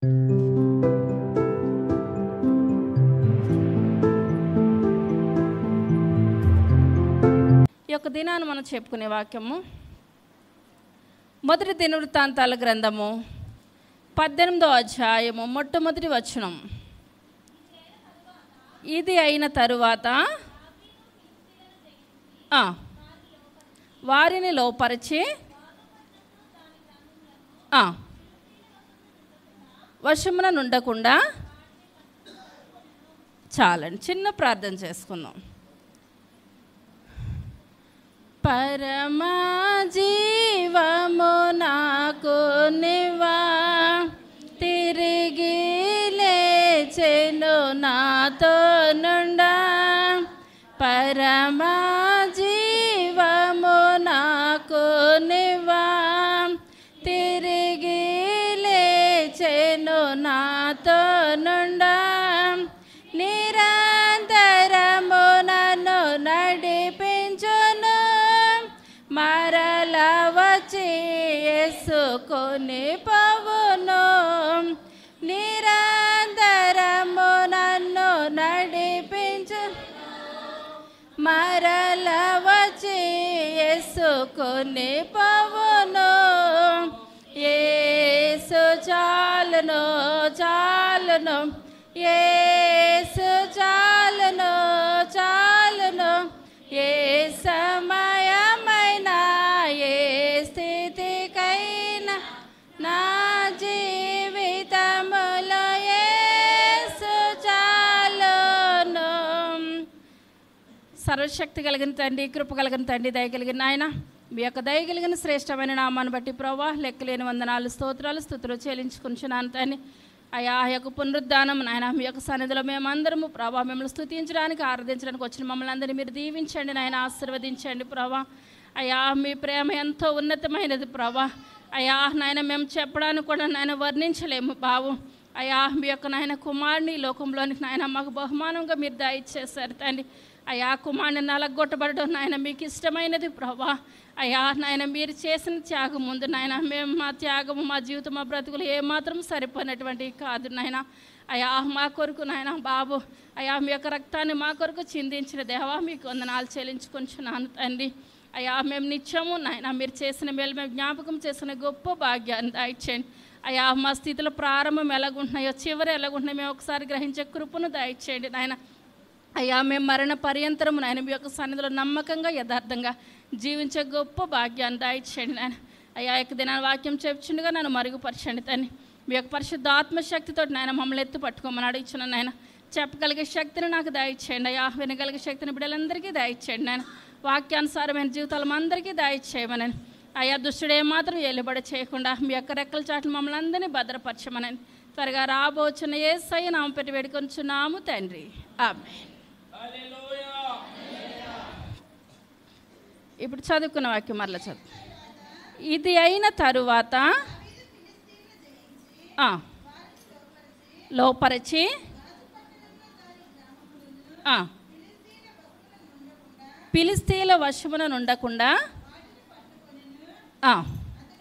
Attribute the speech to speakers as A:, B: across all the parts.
A: ఈ యొక్క దినాన్ని మనం చెప్పుకునే వాక్యము మొదటి దినవృత్తాంతాల గ్రంథము 18వ అధ్యాయము మొట్టమొదటి వచనం. ఇది అయిన తరువాత వారిని లోపరిచి వశమున నుండకుండా చాలండి. చిన్న ప్రార్థన చేసుకుందాం. పరమా జీవము నాకు నివా తిరిగి లేచెను నాతో నుండా. పరమా జీవము నాకు నివా తిరిగి లేచెను నాతో నుండా. నిరంతరము నన్ను నడిపించును, మరల వచ్చి యేసుకొని పోవును. నిరంతరము నన్ను నడిపించు, మరల వచ్చి యేసుకొని పోవును. యేసు చాలును చాలును, యేసు చాలును చాలును. ఏ సమయమైనా ఏ స్థితికైనా నా జీవితములో యేసు చాలును. సర్వశక్తి కలిగిన తండ్రి, కృప కలిగిన తండ్రి, దయ కలిగిన నాయన, మీ యొక్క దయ కలిగిన శ్రేష్టమైన నామాన్ని బట్టి ప్రభా లెక్కలేని వందనాలు స్తోత్రాలు స్తుతులు చెల్లించుకుంటున్నాను తండ్రి. అయ్యా యొక్క పునరుద్ధానం నాయన మీ యొక్క సన్నిధిలో మేమందరము ప్రభా మిమ్మల్ని స్తుతించడానికి ఆరాధించడానికి వచ్చిన మమ్మల్ని అందరినీ మీరు దీవించండి నాయన, ఆశీర్వదించండి ప్రభా. అయ్యా మీ ప్రేమ ఎంతో ఉన్నతమైనది ప్రభా. అయ్యా నాయన మేము చెప్పడానికి కూడా నాయన వర్ణించలేము బాబు. అయ్యా మీ యొక్క నాయన కుమారుని లోకంలోనికి నాయన మాకు బహుమానంగా మీరు దయచేశారు తండ్రి. అయ్యా కుమారుని నలగొట్టబడడం నాయన మీకు ఇష్టమైనది ప్రభా. అయ్యా నాయన మీరు చేసిన త్యాగం ముందు నాయన మేము మా త్యాగము మా జీవితం మా బ్రతుకులు ఏమాత్రం సరిపోయినటువంటి కాదు నాయన. అయ్యా మా కొరకు నాయన బాబు, అయ్యా మీ యొక్క రక్తాన్ని మా కొరకు చిందించిన దేవా మీకు వందనాలు చెల్లించుకుంటున్నాను తండ్రి. అయ్యా మేము నిత్యము నాయన మీరు చేసిన మేలు మేము జ్ఞాపకం చేసిన గొప్ప భాగ్యాన్ని దయచేయండి. అయ్యా మా స్థితిలో ప్రారంభం ఎలాగుంటున్నాయో చివరి ఎలాగుంటున్నాయో మేము ఒకసారి గ్రహించే కృపను దయచేయండి నాయన. అయ్యా మేము మరణ పర్యంతరము నాయన మీ యొక్క సన్నిధిలో నమ్మకంగా యథార్థంగా జీవించే గొప్ప భాగ్యాన్ని దయచేయండి నాయన. అయ్యా యొక్క దినాన్ని వాక్యం చెప్పుచుండగా నన్ను మరుగుపరచండి తండ్రి. మీ యొక్క పరిశుద్ధ ఆత్మశక్తితో నాయన మమ్మల్ని ఎత్తు పట్టుకోమని అడుగుచున్న నాయన. చెప్పగలిగే శక్తిని నాకు దయచేయండి అయ్యా, వినగలిగే శక్తిని బిడ్డలందరికీ దయచేయండి నాయన. వాక్యానుసారమైన జీవితాలు అందరికీ దయచేయమనని అయ్యా. దుష్టుడు ఏమాత్రం ఏలుబడి చేయకుండా మీ యొక్క రెక్కల చాట్లు మమ్మల్ని అందరినీ భద్రపరచమనని త్వరగా రాబోచున్న యేసయ్య నామం పెట్టి వేడుకొంచున్నాము తండ్రి, ఆమేన్. ఇప్పుడు చదువుకున్న వాక్యం మరలా చదువు. ఇది అయిన తరువాత లోపరిచి ఫిలిష్తీయుల వశమున ఉండకుండా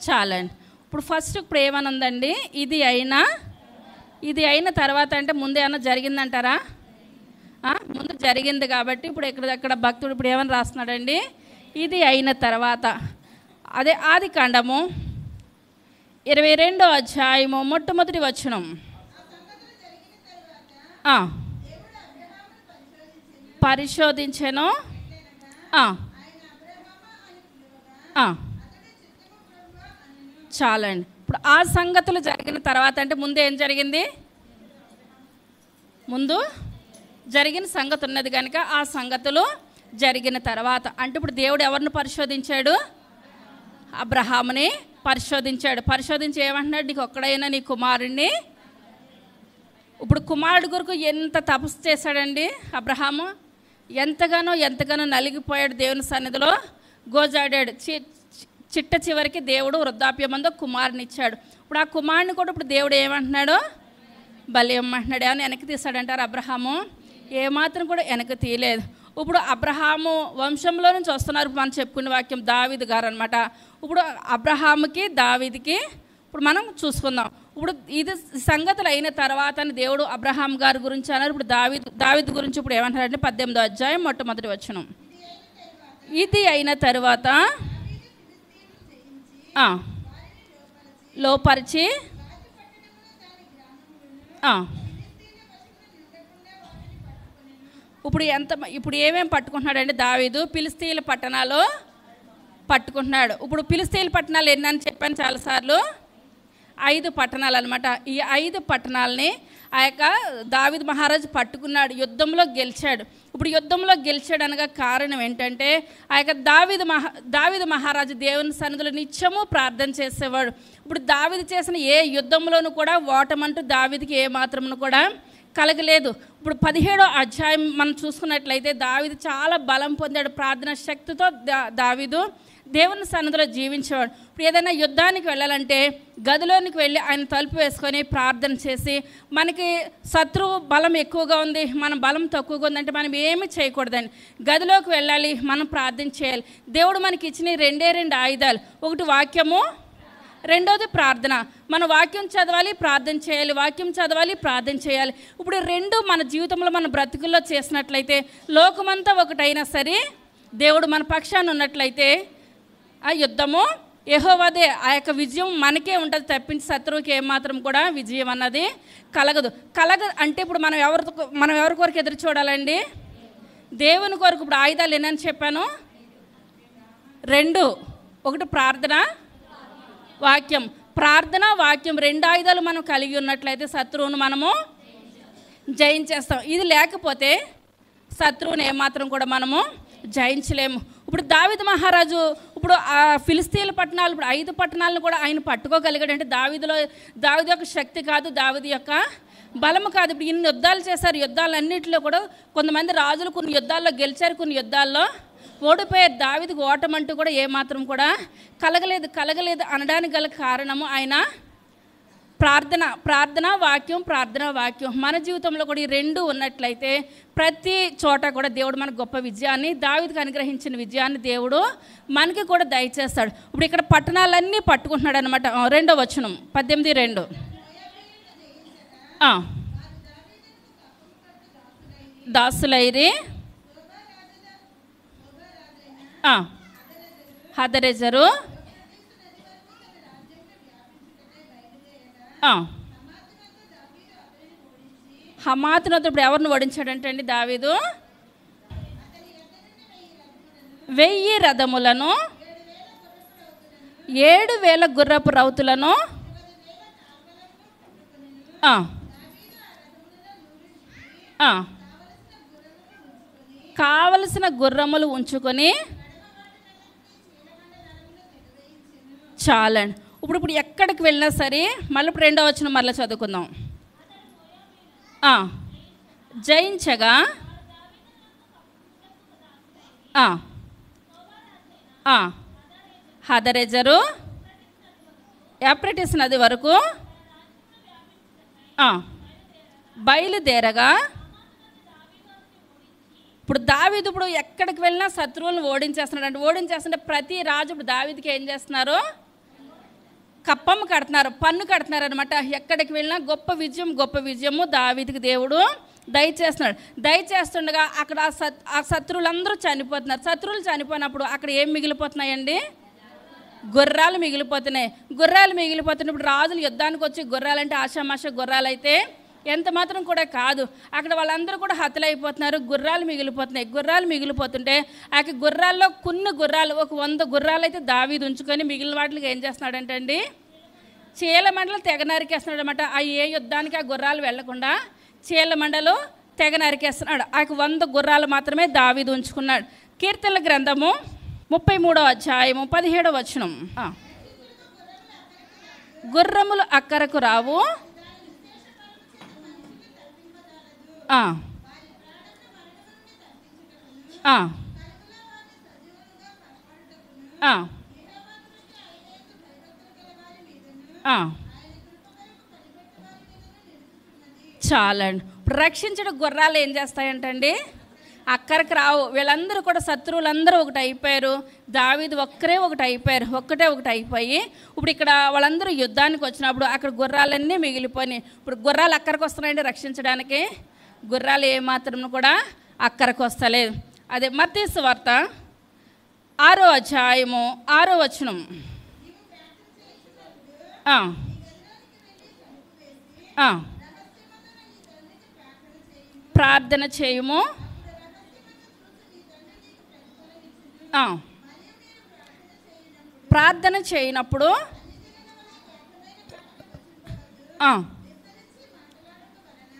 A: చాలండి. ఇప్పుడు ఫస్ట్ ఇప్పుడు ఏమనుందండి, ఇది అయిన తర్వాత అంటే ముందు ఏమన్నా జరిగిందంటారా? ముందు జరిగింది కాబట్టి ఇప్పుడు ఎక్కడ భక్తుడు ఇప్పుడు ఏమని రాస్తున్నాడండి, ఇది అయిన తర్వాత. అదే ఆదికాండము 22వ అధ్యాయము మొట్టమొదటి వచనం. పరిశోధించెను. చాలండి. ఇప్పుడు ఆ సంగతులు జరిగిన తర్వాత అంటే ముందు ఏం జరిగింది? ముందు జరిగిన సంగతి ఉన్నది కనుక ఆ సంగతులు జరిగిన తర్వాత అంటే ఇప్పుడు దేవుడు ఎవరిని పరిశోధించాడు? అబ్రహాముని పరిశోధించాడు. పరిశోధించి ఏమంటున్నాడు? నీకు ఒక్కడైనా నీ కుమారుణ్ణి. ఇప్పుడు కుమారుడు కొరకు ఎంత తపస్సు చేశాడండి అబ్రహాము. ఎంతగానో నలిగిపోయాడు దేవుని సన్నిధిలో, గోజాడాడు. చిట్ట చివరికి దేవుడు వృద్ధాప్యమందు కుమారుని ఇచ్చాడు. ఇప్పుడు ఆ కుమారుని కూడా ఇప్పుడు దేవుడు ఏమంటున్నాడు? బలి ఇమ్మంటున్నాడు. ఏమన్నా వెనక్కి తీసాడంటారు అబ్రహాము? ఏమాత్రం కూడా వెనక్కి తీయలేదు. ఇప్పుడు అబ్రహాము వంశంలో నుంచి వస్తున్నారు. మనం చెప్పుకునే వాక్యం దావీదు గారు అనమాట. ఇప్పుడు అబ్రహాముకి దావీదుకి ఇప్పుడు మనం చూసుకుందాం. ఇప్పుడు ఇది సంగతులు అయిన తర్వాత దేవుడు అబ్రహాం గారి గురించి అన్నారు. ఇప్పుడు దావీదు గురించి ఇప్పుడు ఏమంటారంటే 18వ అధ్యాయం మొట్టమొదటి వచనం. ఇది అయిన తర్వాత లోపరిచి ఇప్పుడు ఏమేమి పట్టుకుంటున్నాడంటే దావీదు ఫిలిష్తీయుల పట్టణాలు పట్టుకుంటున్నాడు. ఇప్పుడు ఫిలిష్తీయుల పట్టణాలు ఎన్నని చెప్పాను చాలాసార్లు, 5 పట్టణాలు అనమాట. ఈ 5 పట్టణాలని ఆ యొక్క దావీదు మహారాజు పట్టుకున్నాడు, యుద్ధంలో గెలిచాడు. ఇప్పుడు యుద్ధంలో గెలిచాడు అనగా కారణం ఏంటంటే ఆ యొక్క దావీదు మహారాజు దేవుని సన్నిధిలో నిత్యము ప్రార్థన చేసేవాడు. ఇప్పుడు దావీదు చేసిన ఏ యుద్ధంలోనూ కూడా ఓటమంటూ దావీదుకి ఏ మాత్రమును కూడా కలగలేదు. ఇప్పుడు 17వ అధ్యాయం మనం చూసుకున్నట్లయితే దావీదు చాలా బలం పొందాడు. ప్రార్థన శక్తితో దావీదు దేవుని సన్నిధిలో జీవించేవాడు. ఇప్పుడు ఏదైనా యుద్ధానికి వెళ్ళాలంటే గదిలోనికి వెళ్ళి ఆయన తలుపు వేసుకొని ప్రార్థన చేసి, మనకి శత్రువు బలం ఎక్కువగా ఉంది, మన బలం తక్కువగా ఉందంటే మనం ఏమి చేయకూడదండి, గదిలోకి వెళ్ళాలి, మనం ప్రార్థన చేయాలి. దేవుడు మనకి ఇచ్చిన 2 ఆయుధాలు, ఒకటి వాక్యము, రెండోది ప్రార్థన. మన వాక్యం చదవాలి, ప్రార్థన చేయాలి, వాక్యం చదవాలి, ప్రార్థన చేయాలి. ఇప్పుడు 2 మన జీవితంలో మన బ్రతుకుల్లో చేసినట్లయితే లోకమంతా ఒకటైనా సరే దేవుడు మన పక్షాన ఉన్నట్లయితే ఆ యుద్ధము యెహోవాదే, ఆ యొక్క విజయం మనకే ఉంటుంది తప్పించి శత్రువుకి ఏమాత్రం కూడా విజయం అన్నది కలగదు అంటే ఇప్పుడు మనం ఎవరి కొరకు ఎదురు చూడాలండి? దేవుని కొరకు. ఇప్పుడు ఆయుధాలు ఏనని చెప్పాను? 2, ఒకటి ప్రార్థన, వాక్యం. ప్రార్థన, వాక్యం 2 ఆయుధాలు మనం కలిగి ఉన్నట్లయితే శత్రువును మనము జయించేస్తాం. ఇది లేకపోతే శత్రువుని ఏమాత్రం కూడా మనము జయించలేము. ఇప్పుడు దావీదు మహారాజు ఇప్పుడు ఆ ఫిలిష్తీయుల పట్టణాలు, ఇప్పుడు 5 పట్టణాలను కూడా ఆయన పట్టుకోగలిగాడు. అంటే దావీదు యొక్క శక్తి కాదు, దావీదు యొక్క బలము కాదు. ఇప్పుడు ఇన్ని యుద్ధాలు చేశారు, యుద్ధాలన్నింటిలో కూడా కొంతమంది రాజులు కొన్ని యుద్ధాల్లో గెలిచారు, కొన్ని యుద్ధాల్లో ఓడిపోయారు. దావీదుకు ఓటమంటూ కూడా ఏమాత్రం కూడా కలగలేదు అనడానికి గల కారణము ఆయన ప్రార్థన వాక్యం. మన జీవితంలో కూడా ఈ 2 ఉన్నట్లయితే ప్రతి చోట కూడా దేవుడు మనకు గొప్ప విజయాన్ని, దావీదుకు అనుగ్రహించిన విజయాన్ని దేవుడు మనకి కూడా దయచేస్తాడు. ఇప్పుడు ఇక్కడ పట్టణాలన్నీ పట్టుకుంటున్నాడు అనమాట. 2వ వచనం 18:2. దాసులైరి హదరెజరు హమాతునతో ఇప్పుడు ఎవరిని ఓడించాడంటే అండి దావీదు 1000 రథములను, 7,000 గుర్రపు రౌతులను కావలసిన గుర్రములు ఉంచుకొని చాలండి. ఇప్పుడు ఎక్కడికి వెళ్ళినా సరే మళ్ళీ 2వ వచనం మళ్ళీ చదువుకుందాం. జయించగా హదరెజరు ఎఫ్రటీసు నది వరకు బయలుదేరగా, ఇప్పుడు దావీదు ఇప్పుడు ఎక్కడికి వెళ్ళినా శత్రువులను ఓడించేస్తున్నాడు. అంటే ఓడించేస్తుంటే ప్రతి రాజు ఇప్పుడు దావీదుకి ఏం చేస్తున్నారు? కప్పమ్మ కడుతున్నారు, పన్ను కడుతున్నారు అనమాట. ఎక్కడికి వెళ్ళినా గొప్ప విజయము దావీదుకి దేవుడు దయచేస్తుండగా అక్కడ ఆ శత్రువులందరూ చనిపోతున్నారు. శత్రువులు చనిపోయినప్పుడు అక్కడ ఏం మిగిలిపోతున్నాయండి? గుర్రాలు మిగిలిపోతున్నాయి. ఇప్పుడు రాజులు యుద్ధానికి వచ్చి గుర్రాలంటే ఆషామాష గుర్రాలు అయితే ఎంత మాత్రం కూడా కాదు. అక్కడ వాళ్ళందరూ కూడా హతులైపోతున్నారు, గుర్రాలు మిగిలిపోతుంటే ఆ గుర్రాల్లో కొన్ని గుర్రాలు, ఒక 100 గుర్రాలు అయితే దావీదు ఉంచుకొని మిగిలిన వాటికి ఏం చేస్తున్నాడంటే అండి చీల మండలు తెగ నరికేస్తున్నాడు అనమాట. ఏ యుద్ధానికి ఆ గుర్రాలు వెళ్లకుండా చీల మండలు తెగ నరికేస్తున్నాడు. ఆ 100 గుర్రాలు మాత్రమే దావీదు ఉంచుకున్నాడు. కీర్తనల గ్రంథము 33వ అధ్యాయము 17వ వచనం. గుర్రములు అక్కరకు రావు, చాలండి. రక్షించడం గుర్రాలు ఏం చేస్తాయంటండి? అక్కడికి రావు. వీళ్ళందరూ కూడా శత్రువులందరూ ఒకటి అయిపోయారు, దావీదు ఒక్కటే ఒకటి అయిపోయి ఇప్పుడు ఇక్కడ వాళ్ళందరూ యుద్ధానికి వచ్చినప్పుడు అక్కడ గుర్రాలన్నీ మిగిలిపోయినాయి. ఇప్పుడు గుర్రాలు అక్కడికి వస్తున్నాయండి రక్షించడానికి? గుర్రాలు ఏమాత్రం కూడా అక్కడికి వస్తలేదు. అదే మత్తయి సువార్త 6వ అధ్యాయము 6వ వచనం. ప్రార్థన చేయము, ప్రార్థన చేయనప్పుడు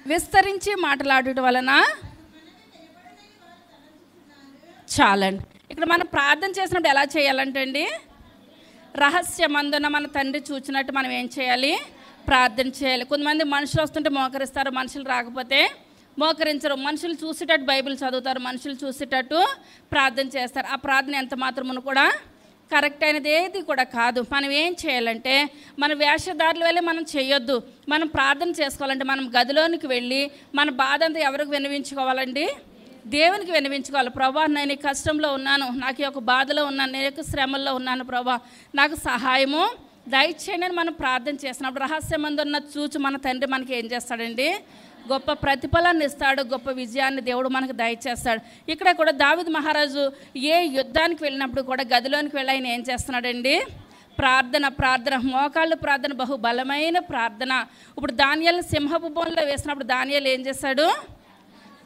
A: విస్తరించి మాట్లాడటం వలన చాలండి. ఇక్కడ మనం ప్రార్థన చేసినప్పుడు ఎలా చేయాలంటే అండి, రహస్యమందున మన తండ్రి చూచినట్టు మనం ఏం చేయాలి? ప్రార్థన చేయాలి. కొంతమంది మనుషులు వస్తుంటే మోకరిస్తారు, మనుషులు రాకపోతే మోకరించరు. మనుషులు చూసేటట్టు బైబిల్ చదువుతారు, మనుషులు చూసేటట్టు ప్రార్థన చేస్తారు. ఆ ప్రార్థన ఎంత మాత్రమును కూడా కరెక్ట్ అయినది ఏది కూడా కాదు. మనం ఏం చేయాలంటే మన వేషధారుల వల్లే మనం చేయొద్దు. మనం ప్రార్థన చేసుకోవాలంటే మనం గదిలోనికి వెళ్ళి మన బాధ అంతా ఎవరికి విన్నవించుకోవాలండి? దేవునికి విన్నవించుకోవాలి. ప్రభా, నేను ఈ కష్టంలో ఉన్నాను, నాకు ఈ యొక్క బాధలో ఉన్నాను, నేను యొక్క శ్రమల్లో ఉన్నాను, ప్రభా నాకు సహాయము దయచేయండి అని మనం ప్రార్థన చేసినప్పుడు రహస్యమందున్న చూచి మన తండ్రి మనకి ఏం చేస్తాడండి? గొప్ప ప్రతిఫలాన్ని ఇస్తాడు, గొప్ప విజయాన్ని దేవుడు మనకు దయచేస్తాడు. ఇక్కడ కూడా దావీదు మహారాజు ఏ యుద్ధానికి వెళ్ళినప్పుడు కూడా గదిలోనికి వెళ్ళి ఆయన ఏం చేస్తున్నాడండి? ప్రార్థన, మోకాళ్ళు ప్రార్థన, బహు బలమైన ప్రార్థన. ఇప్పుడు దానియేలు సింహపు బోన్లో వేసినప్పుడు దానియేలు ఏం చేశాడు?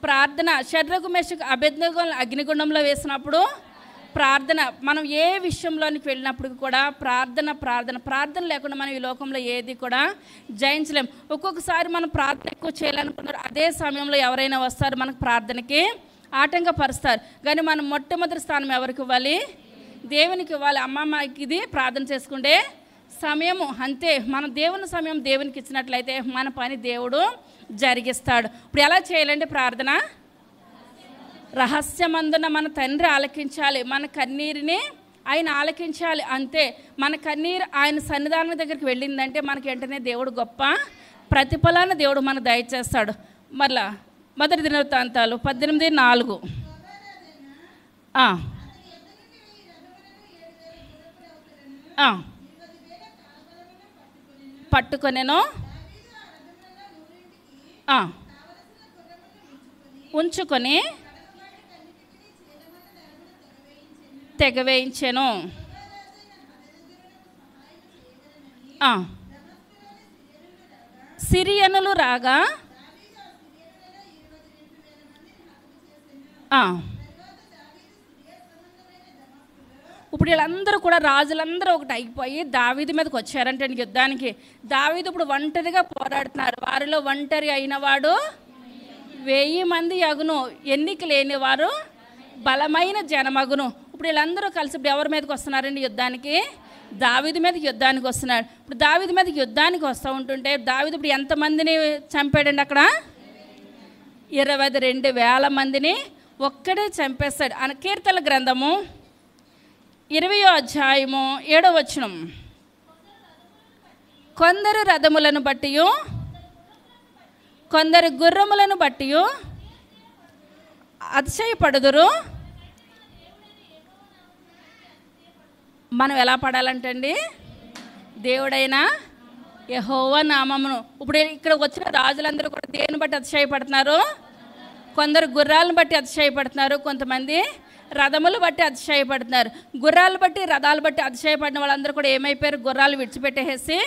A: ప్రార్థన. షడ్రకు మెషకు అబేద్నెగో అగ్నిగుండంలో వేసినప్పుడు ప్రార్థన. మనం ఏ విషయంలోనికి వెళ్ళినప్పుడు కూడా ప్రార్థన లేకుండా మనం ఈ లోకంలో ఏది కూడా జయించలేం. ఒక్కొక్కసారి మనం ప్రార్థన ఎక్కువ చేయాలనుకున్నారు, అదే సమయంలో ఎవరైనా వస్తారు మనకు ప్రార్థనకి ఆటంకపరుస్తారు. కానీ మనం మొట్టమొదటి స్థానం ఎవరికి ఇవ్వాలి? దేవునికి ఇవ్వాలి. అమ్మమ్మ ఇది ప్రార్థన చేసుకుంటే సమయము అంతే. మన దేవుని సమయం దేవునికి ఇచ్చినట్లయితే మన పని దేవుడు జరిగిస్తాడు. ఇప్పుడు ఎలా చేయాలంటే ప్రార్థన రహస్యమందున మన తండ్రి ఆలకించాలి, మన కన్నీరుని ఆయన ఆలకించాలి అంతే. మన కన్నీరు ఆయన సన్నిధానం దగ్గరికి వెళ్ళిందంటే మనకి వెంటనే దేవుడు గొప్ప ప్రతిఫలాన్ని దేవుడు మనకు దయచేస్తాడు. మరలా మొదటి దినవృత్తాంతాలు 18:4 పట్టుకొనెను, ఉంచుకొని తెగవేయించెను. సిరియనులు రాగా ఇప్పుడు వీళ్ళందరూ కూడా రాజులందరూ ఒకటి అయిపోయి దావీదు మీదకి వచ్చారంటే యుద్ధానికి. దావీదు ఇప్పుడు ఒంటరిగా పోరాడుతున్నారు. వారిలో ఒంటరి అయిన వాడు 1000 మంది అగును, ఎన్నిక లేని వారు బలమైన జనమగును. ఇప్పుడు వీళ్ళందరూ కలిసి ఇప్పుడు ఎవరి మీదకి వస్తున్నారండి యుద్ధానికి? దావీదు మీదకి యుద్ధానికి వస్తున్నాడు. ఇప్పుడు దావీదు మీదకి యుద్ధానికి వస్తూ ఉంటుంటే దావీదు ఇప్పుడు ఎంతమందిని చంపాడండి? అక్కడ 22,000 మందిని ఒక్కడే చంపేస్తాడు. కీర్తనల గ్రంథము 20వ అధ్యాయము 7వ వచనం. కొందరు రథములను బట్టి కొందరు గుర్రములను బట్టి అతిశయపడుదురు. మనం ఎలా పడాలంటే అండి, దేవుడైన యెహోవా నామమును. ఇప్పుడు ఇక్కడ వచ్చిన రాజులందరూ కూడా దేన్ని బట్టి అతిశయపడుతున్నారు? కొందరు గుర్రాలను బట్టి అతిశయపడుతున్నారు, కొంతమంది రథములు బట్టి అతిశయపడుతున్నారు. గుర్రాలు బట్టి రథాలు బట్టి అతిశయపడిన వాళ్ళందరూ కూడా ఏమైపోయారు? గుర్రాలు విడిచిపెట్టేసి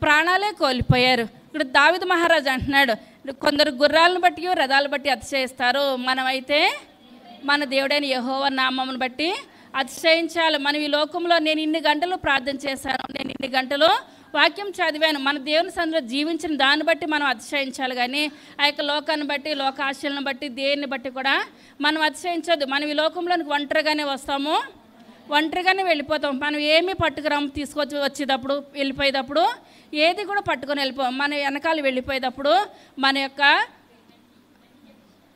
A: ప్రాణాలే కోల్పోయారు. ఇక్కడ దావీదు మహారాజు అంటున్నాడు, కొందరు గుర్రాలను బట్టి రథాలు బట్టి అతిశయిస్తారు, మనమైతే మన దేవుడైన యెహోవా నామమును బట్టి అతిశయించాలి. మనం ఈ లోకంలో నేను ఇన్ని గంటలు ప్రార్థన చేశాను, నేను ఇన్ని గంటలు వాక్యం చదివాను, మన దేవుని సన్నిధిలో జీవించిన దాన్ని బట్టి మనం అతిశయించాలి. కానీ ఆ యొక్క లోకాన్ని బట్టి, లోకాశలను బట్టి, దేన్ని బట్టి కూడా మనం అతిశయించదు. మనం ఈ లోకంలోనికి ఒంటరిగానే వస్తాము, ఒంటరిగానే వెళ్ళిపోతాం. మనం ఏమీ పట్టుకురాము, తీసుకొచ్చి వచ్చేటప్పుడు వెళ్ళిపోయేటప్పుడు ఏది కూడా పట్టుకొని వెళ్ళిపోం. మన వెనకాల వెళ్ళిపోయేటప్పుడు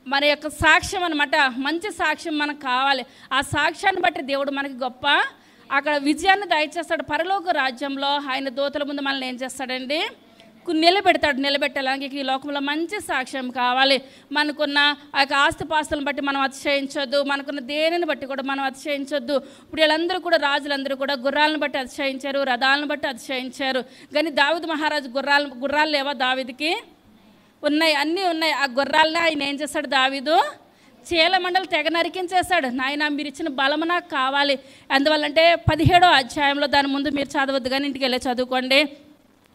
A: మన యొక్క సాక్ష్యం అనమాట, మంచి సాక్ష్యం మనకు కావాలి. ఆ సాక్ష్యాన్ని బట్టి దేవుడు మనకి గొప్ప అక్కడ విజయాన్ని దయచేస్తాడు. పరలోక రాజ్యంలో ఆయన దూతల ముందు మనల్ని ఏం చేస్తాడండి? నిలబెట్టాలని ఈ లోకంలో మంచి సాక్ష్యం కావాలి. మనకున్న ఆ యొక్క ఆస్తిపాస్తులను బట్టి మనం అతిశయించొద్దు, మనకున్న దేనిని బట్టి కూడా మనం అతిశయించొద్దు. ఇప్పుడు వీళ్ళందరూ కూడా రాజులందరూ కూడా గుర్రాలను బట్టి అతిశయించారు, రథాలను బట్టి అతిశయించారు. కానీ దావీదు మహారాజు గుర్రాలు లేవా? దావీదుకి ఉన్నాయి, అన్నీ ఉన్నాయి. ఆ గుర్రాలని ఆయన ఏం చేశాడు? దావీదు చీలమండలు తెగ నరికించేశాడు. నాయన మీరు ఇచ్చిన బలము నాకు కావాలి. అందువల్లంటే 17వ అధ్యాయంలో, దాని ముందు మీరు చదవద్దు కానీ ఇంటికి వెళ్ళి చదువుకోండి.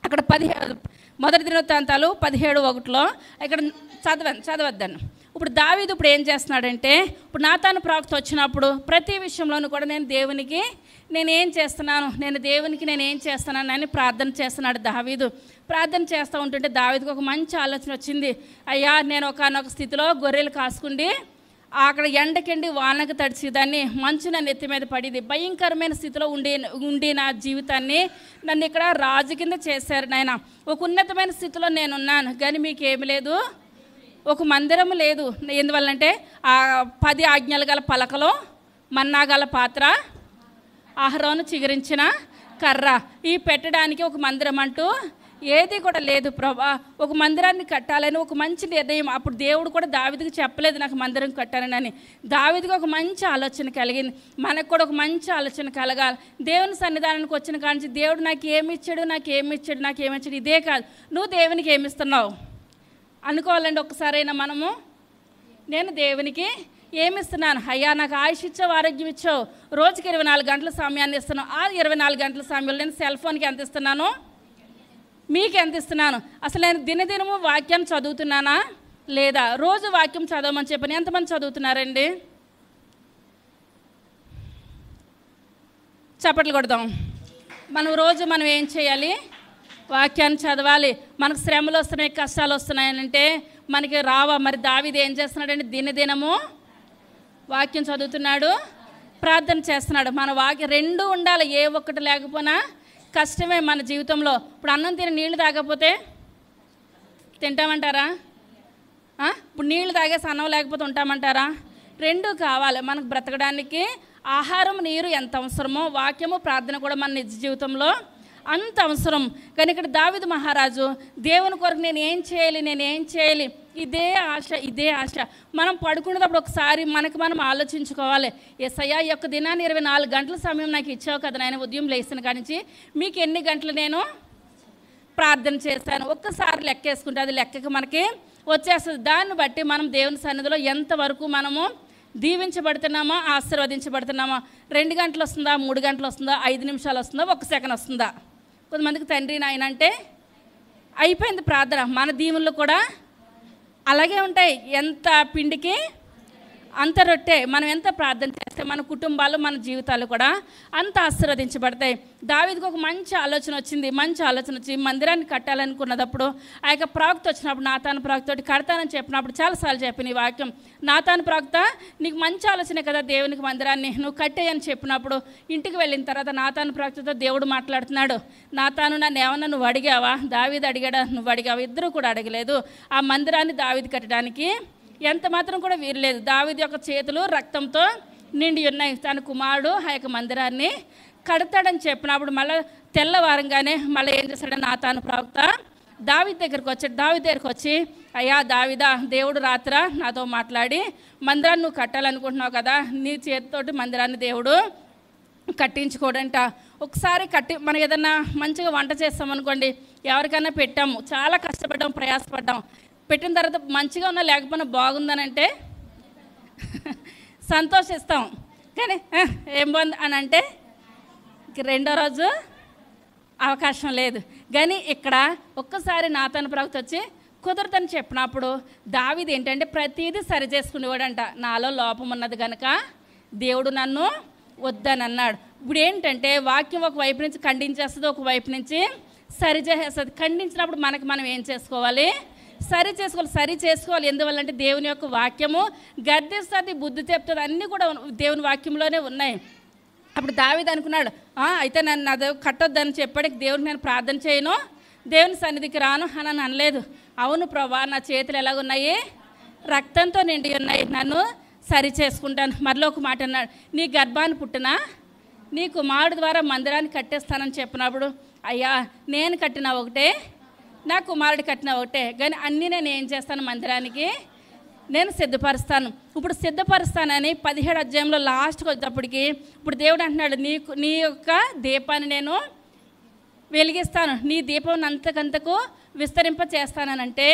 A: అక్కడ 1 దినవృత్తాంతాలు 17:1 ఇక్కడ చదవద్దాను. ఇప్పుడు దావీదు ఇప్పుడు ఏం చేస్తున్నాడంటే, ఇప్పుడు నాతాను ప్రవక్త వచ్చినప్పుడు ప్రతి విషయంలోనూ కూడా నేను దేవునికి నేనేం చేస్తున్నాను అని ప్రార్థన చేస్తున్నాడు దావీదు. ప్రార్థన చేస్తూ ఉంటుంటే దావీదుకు ఒక మంచి ఆలోచన వచ్చింది. అయ్యా, నేను ఒకానొక స్థితిలో గొర్రెలు కాసుకుండి అక్కడ ఎండకెండి వానకు తడిచి దాన్ని మంచు నా నెత్తి మీద పడింది. భయంకరమైన స్థితిలో ఉండి నా జీవితాన్ని నన్ను ఇక్కడ రాజు కింద చేశారు నాయన. ఒక ఉన్నతమైన స్థితిలో నేనున్నాను, కానీ మీకేమి లేదు, ఒక మందిరం లేదు. ఎందువల్లంటే ఆ 10 ఆజ్ఞలు గల పలకలో, మన్నా గల పాత్ర, అహరోను చిగురించిన కర్ర, ఈ పెట్టడానికి ఒక మందిరం అంటూ ఏది కూడా లేదు ప్రభా. ఒక మందిరాన్ని కట్టాలని ఒక మంచి నిర్ణయం. అప్పుడు దేవుడు కూడా దావీదుకి చెప్పలేదు నాకు మందిరం కట్టాలని. దావీదుకి ఒక మంచి ఆలోచన కలిగింది. మనకు కూడా ఒక మంచి ఆలోచన కలగాలి. దేవుని సన్నిధానానికి వచ్చిన కానించి దేవుడు నాకు ఏమిచ్చాడు, ఇదే కాదు, నువ్వు దేవునికి ఏమిస్తున్నావు అనుకోవాలండి. ఒక్కసారైనా మనము, నేను దేవునికి ఏమిస్తున్నాను? అయ్యా, నాకు ఆయుష్ ఇచ్చావు, ఆరోగ్యం ఇచ్చావు, రోజుకి 24 గంటల సమయాన్ని ఇస్తున్నావు. ఆ 24 గంటల సమయంలో నేను సెల్ ఫోన్కి ఎంత ఇస్తున్నాను, మీకు ఎంత ఇస్తున్నాను? అసలు నేను దినదినము వాక్యాన్ని చదువుతున్నానా లేదా? రోజు వాక్యం చదవమని చెప్పని ఎంతమంది చదువుతున్నారండి? చప్పట్లు కొడదాం. మనం ఏం చేయాలి? వాక్యాన్ని చదవాలి. మనకు శ్రమలు వస్తున్నాయి, కష్టాలు వస్తున్నాయనంటే మనకి రావా? మరి దావీదు ఏం చేస్తున్నాడంటే దినదినము వాక్యం చదువుతున్నాడు, ప్రార్థన చేస్తున్నాడు. మన వాక్యం 2 ఉండాలి. ఏ ఒక్కటి లేకపోయినా కష్టమే మన జీవితంలో. ఇప్పుడు అన్నం తిని నీళ్లు తాగకపోతే తింటామంటారా? ఇప్పుడు నీళ్లు తాగేసి అన్నం లేకపోతే ఉంటామంటారా? 2 కావాలి మనకు బ్రతకడానికి. ఆహారం, నీరు ఎంత అవసరమో వాక్యము, ప్రార్థన కూడా మన నిజ జీవితంలో అంత అవసరం. కానీ ఇక్కడ దావీదు మహారాజు దేవుని కొరకు నేను ఏం చేయాలి, ఇదే ఆశ. మనం పడుకునేటప్పుడు ఒకసారి మనం ఆలోచించుకోవాలి. యేసయ్యా, ఈ యొక్క దినాన్ని 24 గంటల సమయం నాకు ఇచ్చావు కదా నాయన. ఉదయం లేచిన కానించి మీకు ఎన్ని గంటలు నేను ప్రార్థన చేశాను ఒక్కసారి లెక్కేసుకుంటే అది లెక్కకి మనకి వచ్చేస్తుంది. దాన్ని బట్టి మనం దేవుని సన్నిధిలో ఎంతవరకు మనము దీవించబడుతున్నామా, ఆశీర్వదించబడుతున్నామా? 2 గంటలు వస్తుందా, 3 గంటలు వస్తుందా, 5 నిమిషాలు వస్తుందా, 1 సెకండ్ వస్తుందా? కొంతమందికి తండ్రి నాయన అంటే అయిపోయింది ప్రార్థన. మన దీవులు కూడా అలాగే ఉంటాయి. ఎంత పిండికి అంత రొట్టె. మనం ఎంత ప్రార్థన చేస్తే మన కుటుంబాలు, మన జీవితాలు కూడా అంత ఆశీర్వదించబడతాయి. దావీదుకు ఒక మంచి ఆలోచన వచ్చి మందిరాన్ని కట్టాలనుకున్నప్పుడు ఆ యొక్క ప్రవక్త వచ్చినప్పుడు, నాతాను ప్రవక్తతోటి కడతానని చెప్పినప్పుడు చాలాసార్లు చెప్పిన ఈ వాక్యం, నాతాను ప్రవక్త నీకు మంచి ఆలోచనే కదా దేవునికి మందిరాన్ని నువ్వు కట్టేయని చెప్పినప్పుడు ఇంటికి వెళ్ళిన తర్వాత నాతాను ప్రవక్తతో దేవుడు మాట్లాడుతున్నాడు. నాతాను, నన్ను ఏమన్నా నువ్వు అడిగావా? దావీదు అడిగాడా? నువ్వు అడిగావా? ఇద్దరు కూడా అడగలేదు. ఆ మందిరాన్ని దావీదు కట్టడానికి ఎంత మాత్రం కూడా వీరలేదు. దావీదు యొక్క చేతులు రక్తంతో నిండి ఉన్నాయి. తన కుమారుడు ఆ యొక్క మందిరాన్ని కడతాడని చెప్పినప్పుడు మళ్ళీ తెల్లవారంగానే మళ్ళీ ఏం చేశాడు? నాతాను ప్రవక్త దావీదు దగ్గరికి వచ్చాడు. దావీదు దగ్గరికి వచ్చి, అయ్యా దావీదా, దేవుడు రాత్ర నాతో మాట్లాడి మందిరాన్ని నువ్వు కట్టాలనుకుంటున్నావు కదా, నీ చేతితోటి మందిరాన్ని దేవుడు కట్టించుకోడంట. ఒకసారి మనం ఏదన్నా మంచిగా వంట చేస్తామనుకోండి, ఎవరికైనా పెట్టాము, చాలా కష్టపడ్డాం, ప్రయాసపడ్డాం, పెట్టిన తర్వాత మంచిగా ఉన్నా లేకపోయినా బాగుందనంటే సంతోషిస్తాం. కానీ ఏం బాగుంది అని అంటే రెండో రోజు అవకాశం లేదు. కానీ ఇక్కడ ఒక్కసారి నాతాను ప్రవక్త వచ్చి కుదరదని చెప్పినప్పుడు దావీదు ఏంటంటే ప్రతిదీ సరి చేసుకునేవాడంట. నాలో లోపం ఉన్నది కనుక దేవుడు నన్ను వద్దని అన్నాడు. ఇప్పుడు ఏంటంటే వాక్యం ఒకవైపు నుంచి ఖండించేస్తుంది, ఒకవైపు నుంచి సరి చేసేస్తుంది. ఖండించినప్పుడు మనం ఏం చేసుకోవాలి? సరి చేసుకోవాలి. ఎందువల్లంటే దేవుని యొక్క వాక్యము గర్దిస్తుంది, బుద్ధి చెప్తుంది, అన్నీ కూడా దేవుని వాక్యంలోనే ఉన్నాయి. అప్పుడు దావీదు అనుకున్నాడు, అయితే నన్ను అది కట్టొద్దని చెప్పాడు, దేవునికి నేను ప్రార్థన చేయను, దేవుని సన్నిధికి రాను అని అనలేదు. అవును ప్రభా, నా చేతులు ఎలాగున్నాయి? రక్తంతో నిండి ఉన్నాయి, నన్ను సరి చేసుకుంటాను. మరలో ఒక మాట అన్నాడు, నీ గర్భాన్ని పుట్టినా నీ కుమారుడు ద్వారా మందిరాన్ని కట్టేస్తానని చెప్పినప్పుడు, అయ్యా నేను కట్టిన ఒకటే, నా కుమారుడు కట్టిన ఒకటే, కానీ అన్నీ నేను ఏం చేస్తాను, మందిరానికి నేను సిద్ధపరుస్తాను. ఇప్పుడు సిద్ధపరుస్తానని 17 అధ్యాయంలో లాస్ట్కి వచ్చేటప్పటికి ఇప్పుడు దేవుడు అంటున్నాడు, నీ యొక్క దీపాన్ని నేను వెలిగిస్తాను, నీ దీపం అంతకంతకు విస్తరింప చేస్తానంటే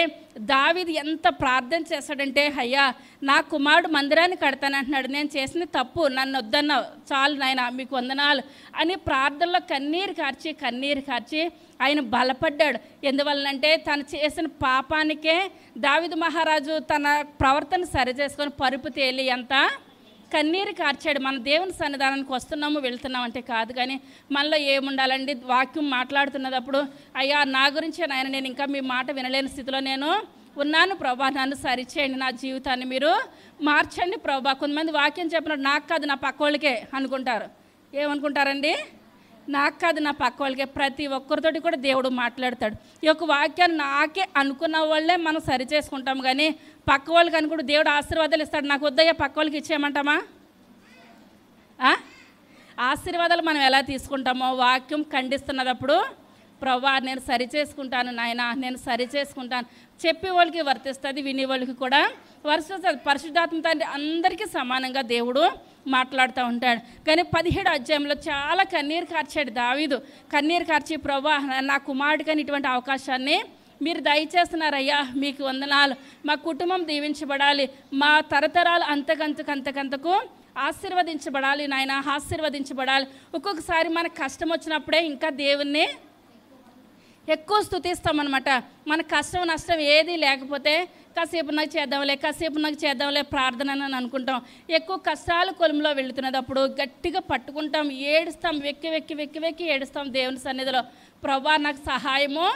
A: దావీదు ఎంత ప్రార్థన చేస్తాడంటే, అయ్యా నా కుమారుడు మందిరాన్ని కడతానంటున్నాడు, నేను చేసింది తప్పు, నన్ను వద్దన్నావు, చాలు నాయన మీకు వందనాలు అని ప్రార్థనలో కన్నీరు కార్చి ఆయన బలపడ్డాడు. ఎందువలనంటే తను చేసిన పాపానికే దావీదు మహారాజు తన ప్రవర్తన సరి చేసుకొని పరుపు తేలి అంత కన్నీరు కార్చాడు. మన దేవుని సన్నిధానానికి వస్తున్నాము వెళ్తున్నాం అంటే కాదు, కానీ మనలో ఏముండాలండి, వాక్యం మాట్లాడుతున్నప్పుడు అయ్యా నా గురించే నాయన నేను ఇంకా మీ మాట వినలేని స్థితిలో నేను ఉన్నాను ప్రభా, నన్ను సరిచేయండి, నా జీవితాన్ని మీరు మార్చండి ప్రభా. కొంతమంది వాక్యం చెప్పినట్టు నాకు కాదు నా పక్క వాళ్ళకే అనుకుంటారు. ఏమనుకుంటారండి? నాకు కాదు నా పక్క వాళ్ళకే. ప్రతి ఒక్కరితోటి కూడా దేవుడు మాట్లాడతాడు. ఈ యొక్క వాక్యాన్ని నాకే అనుకున్న వాళ్ళే మనం సరి చేసుకుంటాం, కానీ పక్క వాళ్ళకి అనుకుంటూ దేవుడు ఆశీర్వాదాలు ఇస్తాడు. నాకు వద్దయ్యా పక్క వాళ్ళకి ఇచ్చేయమంటామా? ఆశీర్వాదాలు మనం ఎలా తీసుకుంటామో వాక్యం ఖండిస్తున్నప్పుడు ప్రభా నేను సరి చేసుకుంటాను నాయన, నేను సరి చేసుకుంటాను చెప్పే వాళ్ళకి వర్తిస్తుంది, వినే వాళ్ళకి కూడా వర్తిస్తుంది. పరిశుద్ధాత్మ తండ్రి అందరికీ సమానంగా దేవుడు మాట్లాడుతూ ఉంటాడు. కానీ 17 అధ్యాయంలో చాలా కన్నీరు కార్చాడు దావీదు. కన్నీరు కార్చి ప్రభా నా కుమారుడికని ఇటువంటి అవకాశాన్ని మీరు దయచేస్తున్నారయ్యా, మీకు వందనాలు, మా కుటుంబం దీవించబడాలి, మా తరతరాలు అంతకంతకు ఆశీర్వదించబడాలి నాయన, ఆశీర్వదించబడాలి. ఒక్కొక్కసారి మనకు కష్టం వచ్చినప్పుడే ఇంకా దేవుణ్ణి ఎక్కువ స్తుతిస్తామన్నమాట. మన కష్టం నష్టం ఏది లేకపోతే కాసేపు నాకు చేద్దాంలే ప్రార్థన అని అనుకుంటాం. ఎక్కువ కష్టాలు కొలుములో వెళుతున్నప్పుడు గట్టిగా పట్టుకుంటాం, ఏడుస్తాం, వెక్కి ఏడుస్తాం దేవుని సన్నిధిలో. ప్రభా నాకు సహాయము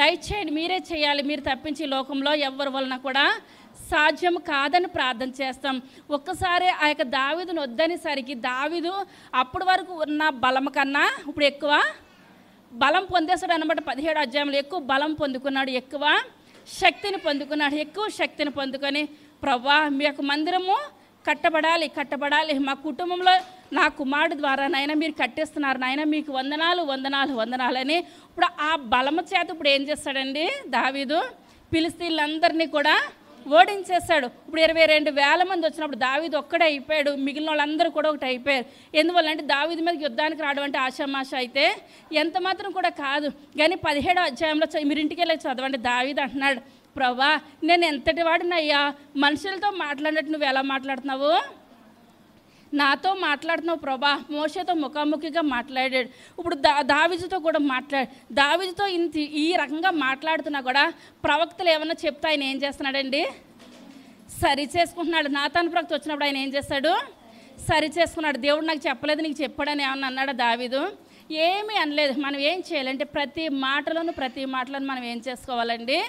A: దయచేయండి, మీరే చేయాలి, మీరు తప్పించి లోకంలో ఎవరి వలన కూడా సాధ్యం కాదని ప్రార్థన చేస్తాం. ఒక్కసారి ఆ యొక్క దావీదును వద్దనేసరికి దావీదు అప్పటి వరకు ఉన్న బలం కన్నా ఇప్పుడు ఎక్కువ బలం పొందేస్తాడు అన్నమాట. 17 అధ్యాయంలో ఎక్కువ బలం పొందుకున్నాడు, ఎక్కువ శక్తిని పొందుకొని ప్రభా మీ యొక్క మందిరము కట్టబడాలి, మా కుటుంబంలో నా కుమారుడు ద్వారా నాయన మీరు కట్టేస్తున్నారు నాయన, మీకు వందనాలు అని ఇప్పుడు ఆ బలము చేత ఇప్పుడు ఏం చేస్తాడండి దావీదు, ఫిలిష్తీయులందరినీ కూడా ఓడించేశాడు. ఇప్పుడు 22,000 మంది వచ్చినప్పుడు దావీదు ఒక్కడే అయిపోయాడు, మిగిలిన వాళ్ళందరూ కూడా ఒకటి అయిపోయారు. ఎందువల్ల అంటే దావీదు మీద యుద్ధానికి రావడం అంటే ఆషామాష అయితే ఎంత మాత్రం కూడా కాదు. కానీ 17 అధ్యాయంలో మీరు ఇంటికి వెళ్ళి చదవండి. దావీదు అంటున్నాడు, ప్రభా నేను ఎంతటి వాడినయ్యా, మనుషులతో మాట్లాడినట్టు నువ్వు ఎలా మాట్లాడుతున్నావు, నాతో మాట్లాడుతున్నావు ప్రభా. మోషేతో ముఖాముఖిగా మాట్లాడాడు, ఇప్పుడు దావీదుతో కూడా దావీదుతో ఈ రకంగా మాట్లాడుతున్నా కూడా ప్రవక్తలు ఏమన్నా చెప్తే ఆయన ఏం చేస్తున్నాడండి, సరి చేసుకుంటున్నాడు. నాతాను ప్రవక్త వచ్చినప్పుడు ఆయన ఏం చేస్తాడు, సరి చేసుకున్నాడు. దేవుడు నాకు చెప్పలేదు నీకు చెప్పాడని ఏమన్నా అన్నాడా దావీదు? ఏమీ అనలేదు. మనం ఏం చేయాలంటే ప్రతి మాటలను మనం ఏం చేసుకోవాలండి,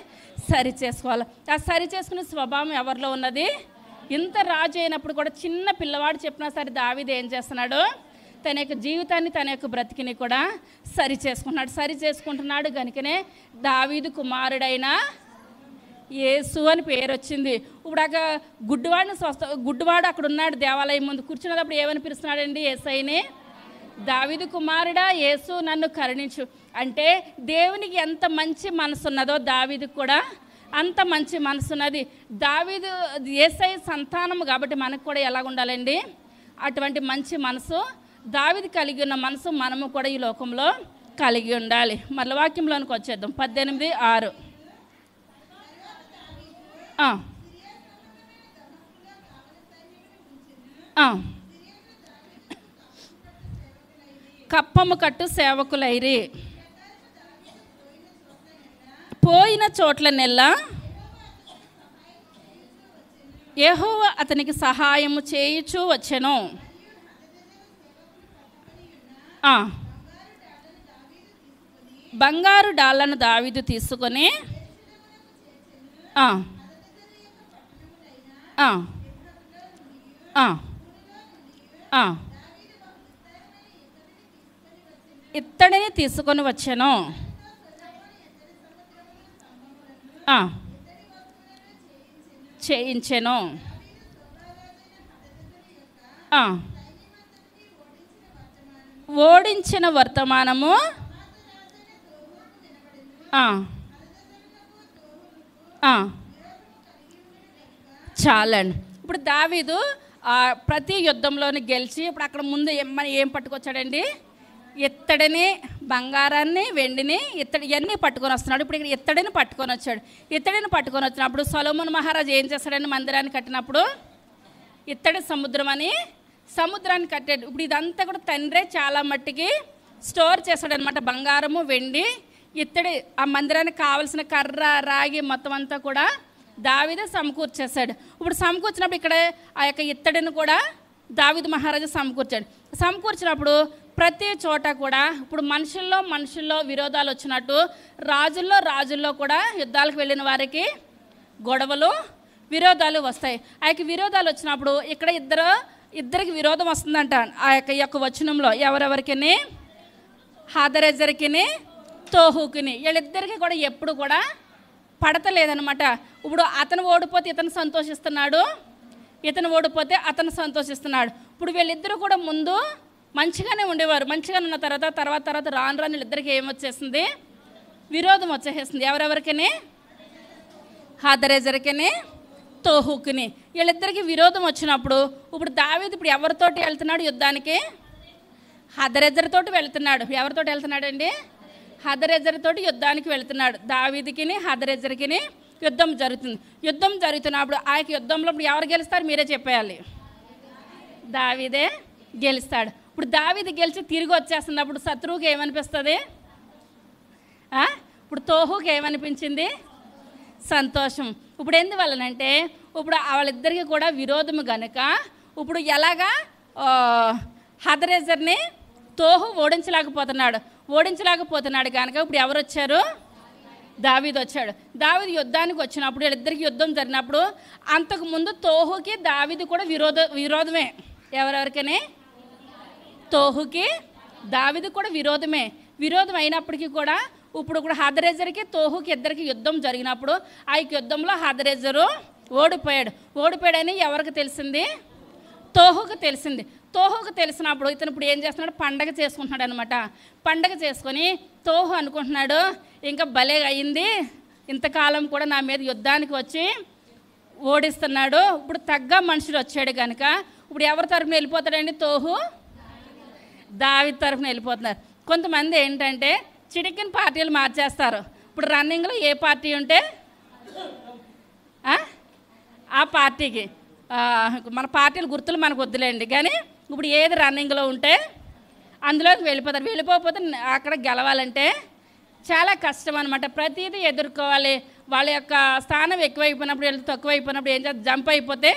A: సరి చేసుకోవాలి. ఆ సరి చేసుకునే స్వభావం ఎవరిలో ఉన్నది? ఇంత రాజు అయినప్పుడు కూడా చిన్న పిల్లవాడు చెప్పినా సరే దావీదు ఏం చేస్తున్నాడు, తన యొక్క జీవితాన్ని తన యొక్క బ్రతికిని కూడా సరి చేసుకుంటున్నాడు. కనుకనే దావీదు కుమారుడైన యేసు అని పేరు వచ్చింది. ఇప్పుడు గుడ్డివాడు అక్కడ ఉన్నాడు దేవాలయం ముందు కూర్చున్నప్పుడు ఏమని పిలుస్తున్నాడండి యేసయ్యని, దావీదు కుమారుడా యేసు నన్ను కరుణించు అంటే దేవునికి ఎంత మంచి మనసు ఉన్నదో దావీదుకు కూడా అంత మంచి మనసున్నది. దావీదు యేసయ్య సంతానము కాబట్టి మనకు కూడా ఎలా ఉండాలండి, అటువంటి మంచి మనసు దావీదు కలిగి ఉన్న మనసు మనము కూడా ఈ లోకంలో కలిగి ఉండాలి. మళ్ళీ వాక్యంలోనికి వచ్చేద్దాం. 18:6 కప్పము కట్టు సేవకులైరి, పోయిన చోట్ల నెల్లా యెహోవా అతనికి సహాయము చేయుచూ వచ్చెను. బంగారు డాళ్లను దావీదు తీసుకొని ఇత్తడిని తీసుకొని వచ్చెను. చేయించెను. ఓడించిన వర్తమానము చాలండి. ఇప్పుడు దావీదు ప్రతి యుద్ధంలోని గెలిచి ఇప్పుడు అక్కడ ముందు ఏం పట్టుకొచ్చాడండి? ఇత్తడిని, బంగారాన్ని, వెండిని, ఇవన్నీ పట్టుకొని వస్తున్నాడు. ఇప్పుడు ఇక్కడ ఇత్తడిని పట్టుకొని వచ్చాడు. ఇత్తడిని పట్టుకొని వచ్చినప్పుడు సొలొమోను మహారాజు ఏం చేస్తాడండి? మందిరాన్ని కట్టినప్పుడు ఇత్తడి సముద్రాన్ని కట్టాడు. ఇప్పుడు ఇదంతా కూడా తండ్రే చాలా మట్టికి స్టోర్ చేశాడనమాట. బంగారము, వెండి, ఇత్తడి, ఆ మందిరానికి కావలసిన కర్ర, రాగి మొత్తం అంతా కూడా దావీదే సమకూర్చేశాడు. ఇప్పుడు సమకూర్చినప్పుడు ఇక్కడ ఆ యొక్క ఇత్తడిని కూడా దావీదు మహారాజు సమకూర్చినప్పుడు ప్రతి చోట కూడా ఇప్పుడు మనుషుల్లో విరోధాలు వచ్చినట్టు రాజుల్లో కూడా యుద్ధాలకు వెళ్ళిన వారికి గొడవలు, విరోధాలు వస్తాయి. ఆ యొక్క విరోధాలు వచ్చినప్పుడు ఇక్కడ ఇద్దరికి విరోధం వస్తుందంట. ఆ యొక్క వచనంలో ఎవరెవరికిని? హాదరెజర్కిని, తోహుకిని. వీళ్ళిద్దరికి కూడా ఎప్పుడు కూడా పడతలేదనమాట. ఇప్పుడు అతను ఓడిపోతే ఇతను సంతోషిస్తున్నాడు, ఇతను ఓడిపోతే అతను సంతోషిస్తున్నాడు. ఇప్పుడు వీళ్ళిద్దరూ కూడా ముందు మంచిగానే ఉండేవారు. మంచిగానే ఉన్న తర్వాత రాను వీళ్ళిద్దరికి ఏమొచ్చేస్తుంది? విరోధం వచ్చేస్తుంది. ఎవరెవరికిని? హాదరెజర్కిని, తోహుకిని. వీళ్ళిద్దరికి విరోధం వచ్చినప్పుడు ఇప్పుడు దావీదు ఇప్పుడు ఎవరితోటి వెళ్తున్నాడు యుద్ధానికి? హదరెజర్తోటి వెళ్తున్నాడు. ఎవరితోటి వెళ్తున్నాడండి? హదరెజర్తోటి యుద్ధానికి వెళ్తున్నాడు. దావీదుకిని, హదరెజర్కిని యుద్ధం జరుగుతుంది. యుద్ధం జరుగుతున్నప్పుడు ఆ యొక్క యుద్ధంలో ఇప్పుడు ఎవరు గెలుస్తారు? మీరే చెప్పేయాలి. దావీదే గెలుస్తాడు. ఇప్పుడు దావీదు గెలిచి తిరిగి వచ్చేస్తున్నప్పుడు శత్రువుకి ఏమనిపిస్తుంది? ఇప్పుడు తోహుకి ఏమనిపించింది? సంతోషం. ఇప్పుడు ఎందువల్లనంటే ఇప్పుడు వాళ్ళిద్దరికి కూడా విరోధము గనుక ఇప్పుడు ఎలాగా హదరెజర్ని తోహు ఓడించలేకపోతున్నాడు కనుక ఇప్పుడు ఎవరు వచ్చారు? దావీదు వచ్చాడు. దావీదు యుద్ధానికి వచ్చినప్పుడు వీళ్ళిద్దరికి యుద్ధం జరిగినప్పుడు అంతకుముందు తోహుకి దావీదు కూడా విరోధమే. ఎవరెవరికని? తోహుకి దావీదు కూడా విరోధం అయినప్పటికీ కూడా ఇప్పుడు హదరెజర్కి తోహుకి ఇద్దరికి యుద్ధం జరిగినప్పుడు ఆ యుద్ధంలో హదరెజరు ఓడిపోయాడని ఎవరికి తెలిసింది? తోహుకు తెలిసినప్పుడు ఇతను ఇప్పుడు ఏం చేస్తున్నాడు? పండగ చేసుకుంటున్నాడు అనమాట. పండగ చేసుకొని తోహు అనుకుంటున్నాడు, ఇంకా భలే అయింది, ఇంతకాలం కూడా నా మీద యుద్ధానికి వచ్చి ఓడిస్తున్నాడు, ఇప్పుడు తగ్గ మనుషులు వచ్చాడు కనుక ఇప్పుడు ఎవరి తరఫున వెళ్ళిపోతాడండి? తోహు దావీదు తరఫున వెళ్ళిపోతున్నారు. కొంతమంది ఏంటంటే చిటికిన పార్టీలు మార్చేస్తారు. ఇప్పుడు రన్నింగ్లో ఏ పార్టీ ఉంటే ఆ పార్టీకి, మన పార్టీల గుర్తులు మనకు వద్దులేండి కానీ ఇప్పుడు ఏది రన్నింగ్లో ఉంటే అందులోకి వెళ్ళిపోతే అక్కడ గెలవాలంటే చాలా కష్టం అనమాట. ప్రతిదీ ఎదుర్కోవాలి. వాళ్ళ యొక్క స్థానం ఎక్కువైపోయినప్పుడు వీళ్ళు తక్కువైపోయినప్పుడు ఏం చేస్తారు? జంప్ అయిపోతే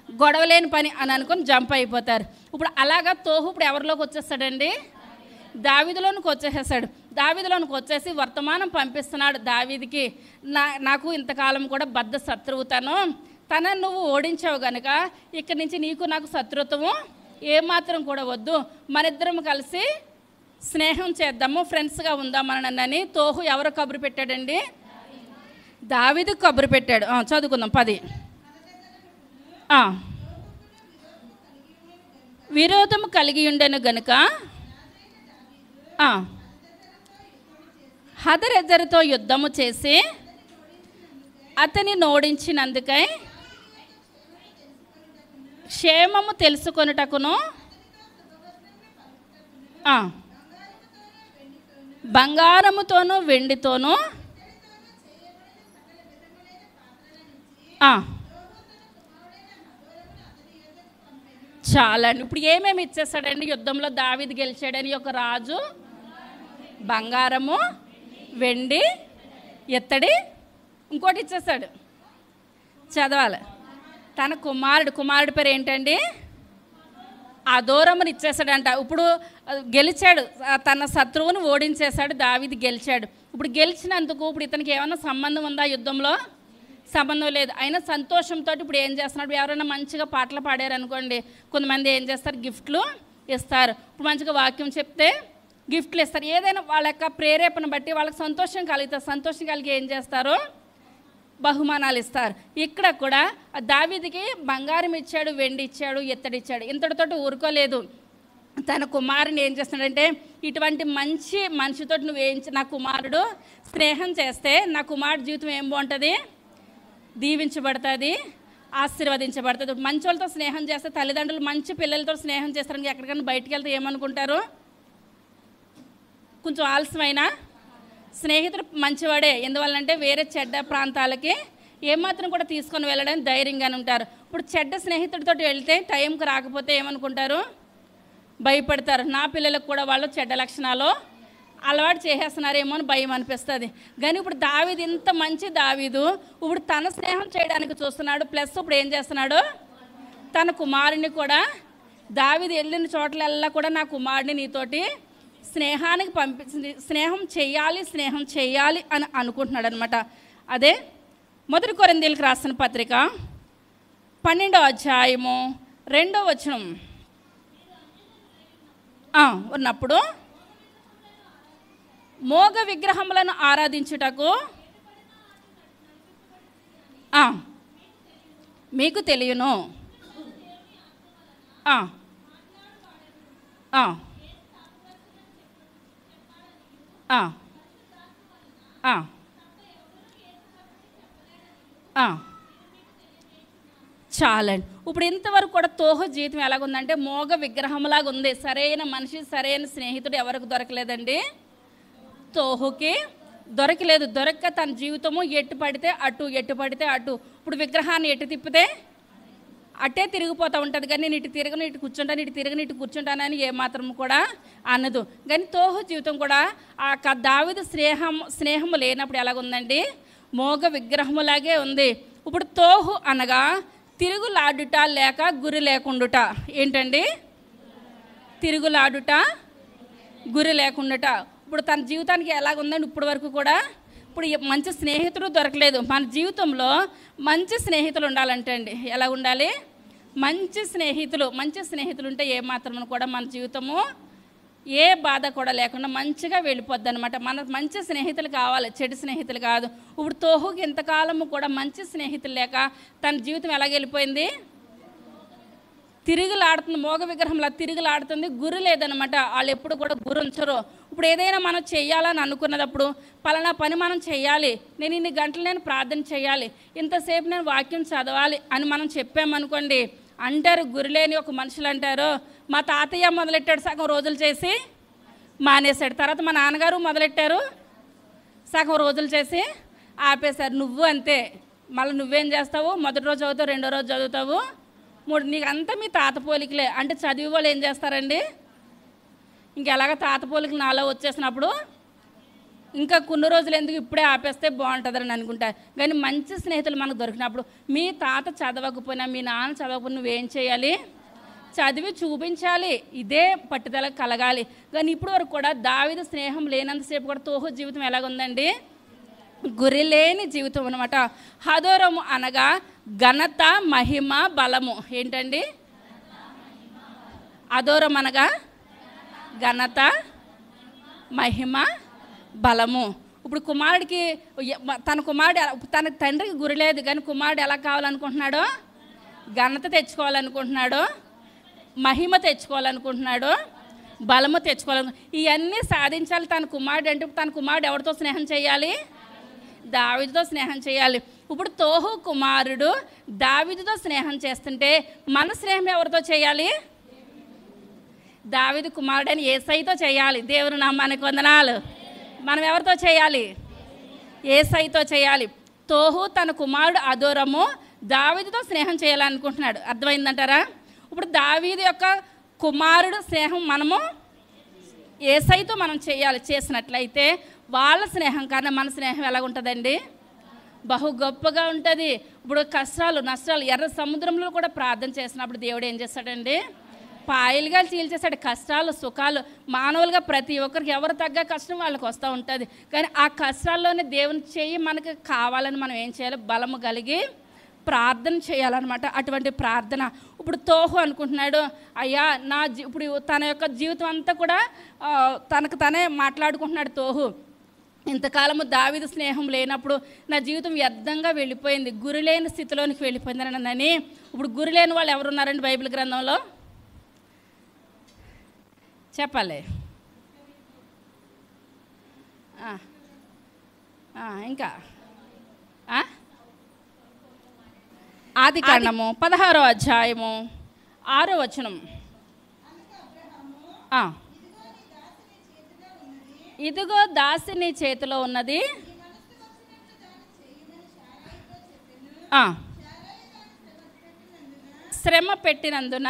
A: గొడవలేని పని అని అనుకుని జంప్ అయిపోతారు. ఇప్పుడు అలాగా తోహు ఇప్పుడు ఎవరిలోకి వచ్చేస్తాడండి? దావీదులోనికి వచ్చేసి వర్తమానం పంపిస్తున్నాడు దావీదుకి. నాకు ఇంతకాలం కూడా బద్ధ శత్రువు తనను నువ్వు ఓడించావు కనుక ఇక్కడి నుంచి నీకు నాకు శత్రుత్వము ఏమాత్రం కూడా వద్దు, మనిద్దరం కలిసి స్నేహం చేద్దాము, ఫ్రెండ్స్గా ఉందామని తోహు ఎవరు కబురు పెట్టాడండి? దావీదు కబురు పెట్టాడు. చదువుకుందాం 10. విరోధము కలిగి ఉండెను గనుక హదరెజరుతో యుద్ధము చేసి అతని ఓడించినందుకై క్షేమము తెలుసుకొనుటకును బంగారముతోనూ వెండితోనూ చాలండి. ఇప్పుడు ఏమేమి ఇచ్చేస్తాడండి యుద్ధంలో దావీదు గెలిచాడని? ఒక రాజు బంగారము, వెండి, ఇత్తడి, ఇంకోటి ఇచ్చేస్తాడు, చదవాలి. తన కుమారుడి పేరు ఏంటండి? అదోరముని ఇచ్చేసాడంట. ఇప్పుడు గెలిచాడు, తన శత్రువుని ఓడించేశాడు, దావీదు గెలిచాడు. ఇప్పుడు గెలిచినందుకు ఇప్పుడు ఇతనికి ఏమైనా సంబంధం ఉందా యుద్ధంలో? సంబంధం లేదు. అయినా సంతోషంతో ఇప్పుడు ఏం చేస్తున్నాడు? ఎవరైనా మంచిగా పాటలు పాడారనుకోండి, కొంతమంది ఏం చేస్తారు? గిఫ్ట్లు ఇస్తారు. ఇప్పుడు మంచిగా వాక్యం చెప్తే గిఫ్ట్లు ఇస్తారు. ఏదైనా వాళ్ళ యొక్క ప్రేరేపణ బట్టి వాళ్ళకి సంతోషం కలుగుతారు. సంతోషం కలిగి ఏం చేస్తారు? బహుమానాలు ఇస్తారు. ఇక్కడ కూడా దావీదుకి బంగారం ఇచ్చాడు, వెండి ఇచ్చాడు, ఇత్తడి ఇచ్చాడు. ఇంతటితోటి ఊరుకోలేదు. తన కుమారుని ఏం చేస్తున్నాడంటే, ఇటువంటి మంచి మనిషితో నా కుమారుడు స్నేహం చేస్తే నా కుమారుడు జీవితం ఏం బాగుంటుంది, దీవించబడుతుంది, ఆశీర్వదించబడుతుంది. మంచి వాళ్ళతో స్నేహం చేస్తే, తల్లిదండ్రులు మంచి పిల్లలతో స్నేహం చేస్తారని ఎక్కడికైనా బయటికి వెళ్తే ఏమనుకుంటారు, కొంచెం ఆలస్యమైన స్నేహితుడు మంచివాడే, ఎందువల్లంటే వేరే చెడ్డ ప్రాంతాలకి ఏమాత్రం కూడా తీసుకొని వెళ్ళడానికి ధైర్యంగానే ఉంటారు. ఇప్పుడు చెడ్డ స్నేహితుడితో వెళ్తే టైంకి రాకపోతే ఏమనుకుంటారు, భయపడతారు. నా పిల్లలకు కూడా వాళ్ళు చెడ్డ లక్షణాలు అలవాటు చేసేస్తున్నారేమో అని భయం అనిపిస్తుంది. కానీ ఇప్పుడు దావీదు, ఇంత మంచి దావీదు ఇప్పుడు తన స్నేహం చేయడానికి చూస్తున్నాడు, ప్లస్ ఇప్పుడు ఏం చేస్తున్నాడు, తన కుమారుని కూడా దావీదు వెళ్ళిన చోట్లల్లా కూడా నా కుమారుని నీతోటి స్నేహానికి పంపించింది, స్నేహం చేయాలి అని అనుకుంటున్నాడు అనమాట. అదే 1 కొరింథీయులకు రాసిన పత్రిక 12వ అధ్యాయము 2వ వచనం ఉన్నప్పుడు, మోగ విగ్రహములను ఆరాధించుటకు మీకు తెలియను, చాలండి. ఇప్పుడు ఇంతవరకు కూడా తోహు జీవితం ఎలాగుందంటే మోగ విగ్రహంలాగా ఉంది. సరైన మనిషి, సరైన స్నేహితుడు ఎవరికి దొరకలేదండి, తోహుకి దొరకలేదు. దొరక్క తన జీవితము ఎట్టు పడితే అటు. ఇప్పుడు విగ్రహాన్ని ఎటు తిప్పితే అట్టే తిరిగిపోతూ ఉంటుంది. కానీ నేను ఇటు తిరగను, ఇటు కూర్చుంటాను, ఇటు తిరగను, ఇటు కూర్చుంటానని ఏమాత్రం కూడా అనదు. కానీ తోహు జీవితం కూడా ఆ దావీదు స్నేహము లేనప్పుడు ఎలాగుందండి, మోగ విగ్రహములాగే ఉంది. ఇప్పుడు తోహు అనగా తిరుగులాడుట లేక గురి లేకుండుట. ఏంటండి, తిరుగులాడుట, గురి లేకుండుట. ఇప్పుడు తన జీవితానికి ఎలాగుందండి ఇప్పటి వరకు కూడా, ఇప్పుడు మంచి స్నేహితుడు దొరకలేదు. మన జీవితంలో మంచి స్నేహితులు ఉండాలంటే అండి ఎలా ఉండాలి, మంచి స్నేహితులు ఉంటే ఏమాత్రం కూడా మన జీవితము ఏ బాధ కూడా లేకుండా మంచిగా వెళ్ళిపోద్ది అనమాట. మనకు మంచి స్నేహితులు కావాలి, చెడు స్నేహితులు కాదు. ఇప్పుడు తోహుకి ఇంతకాలము కూడా మంచి స్నేహితులు లేక తన జీవితం ఎలాగ వెళ్ళిపోయింది, తిరుగులాడుతుంది, మోగ విగ్రహంలా తిరుగులాడుతుంది, గురి లేదనమాట. వాళ్ళు ఎప్పుడు కూడా గురి ఉంచరు. ఇప్పుడు ఏదైనా మనం చెయ్యాలని అనుకున్నప్పుడు పలానా పని మనం చెయ్యాలి, నేను ఇన్ని గంటలు నేను ప్రార్థన చేయాలి, ఇంతసేపు నేను వాక్యం చదవాలి అని మనం చెప్పామనుకోండి, అంటారు గురిలేని ఒక మనుషులు అంటారు, మా తాతయ్య మొదలెట్టాడు సగం రోజులు చేసి మానేశాడు, తర్వాత మా నాన్నగారు మొదలెట్టారు సగం రోజులు చేసి ఆపేశారు, నువ్వు అంతే, మళ్ళీ నువ్వేం చేస్తావు, మొదటి రోజు చదువుతావు, రెండో రోజు చదువుతావు, నీకు అంతా మీ తాత పోలికలే. అంటే చదివి వాళ్ళు ఏం చేస్తారండి, ఇంకెలాగ తాత పోలికలు నాలో వచ్చేసినప్పుడు ఇంకా కొన్ని రోజులు ఎందుకు ఇప్పుడే ఆపేస్తే బాగుంటుందని అనుకుంటారు. కానీ మంచి స్నేహితులు మనకు దొరికినప్పుడు, మీ తాత చదవకపోయినా మీ నాన్న చదవకపోయినా నువ్వేం చేయాలి, చదివి చూపించాలి, ఇదే పట్టుదల కలగాలి. కానీ ఇప్పుడు వరకు కూడా దావీదు స్నేహం లేనంతసేపు కూడా తోహు జీవితం ఎలాగుందండి, గురి లేని జీవితం అనమాట. హదోరము అనగా ఘనత, మహిమ, బలము. ఏంటండి, అదోరం అనగా ఘనత, మహిమ, బలము. ఇప్పుడు కుమారుడికి తన తండ్రికి గురి లేదు, కానీ కుమారుడు ఎలా కావాలనుకుంటున్నాడో, ఘనత తెచ్చుకోవాలనుకుంటున్నాడు, మహిమ తెచ్చుకోవాలనుకుంటున్నాడు, బలము తెచ్చుకోవాలను, ఇవన్నీ సాధించాలి తన కుమారుడు. అంటే తన కుమారుడు ఎవరితో స్నేహం చేయాలి, దావీదుతో స్నేహం చేయాలి. ఇప్పుడు తోహు కుమారుడు దావీదుతో స్నేహం చేస్తుంటే మన స్నేహం ఎవరితో చేయాలి, దావీదు కుమారుడని యేసయ్యతో చేయాలి. దేవుని నామానికి వందనాలు. మనం ఎవరితో చేయాలి, యేసయ్యతో చేయాలి. తోహు తన కుమారుడు అదోరము దావీదుతో స్నేహం చేయాలనుకుంటున్నాడు. అర్థమైందంటారా? ఇప్పుడు దావీదు యొక్క కుమారుడు స్నేహం మనము యేసయ్యతో మనం చేసినట్లయితే వాళ్ళ స్నేహం కన్నా మన స్నేహం ఎలా ఉంటుందండి, బహు గొప్పగా ఉంటుంది. ఇప్పుడు కష్టాలు, నష్టాలు, ఎర్ర సముద్రంలో కూడా ప్రార్థన చేసినప్పుడు దేవుడు ఏం చేస్తాడండి, పాయలుగా చీల్చేశాడు. కష్టాలు, సుఖాలు మానవులుగా ప్రతి ఒక్కరికి ఎవరు తగ్గ కష్టం వాళ్ళకి వస్తూ ఉంటుంది. కానీ ఆ కష్టాల్లోనే దేవుని చెయ్యి మనకు కావాలని మనం ఏం చేయాలి, బలము కలిగి ప్రార్థన చేయాలన్నమాట. అటువంటి ప్రార్థన ఇప్పుడు తోహు అనుకుంటున్నాడు, అయ్యా ఇప్పుడు తన యొక్క జీవితం అంతా కూడా తనకు తనే మాట్లాడుకుంటున్నాడు తోహు. ఇంతకాలము దావీదు స్నేహం లేనప్పుడు నా జీవితం వ్యర్థంగా వెళ్ళిపోయింది, గురిలేని స్థితిలోనికి వెళ్ళిపోయిందని. ఇప్పుడు గురిలేని వాళ్ళు ఎవరున్నారండి బైబిల్ గ్రంథంలో? చెప్పాలి. ఇంకా ఆదికాండము 16వ అధ్యాయము 6వ వచనం. ఇదిగో దాసి నీ చేతిలో ఉన్నది, శ్రమ పెట్టినందున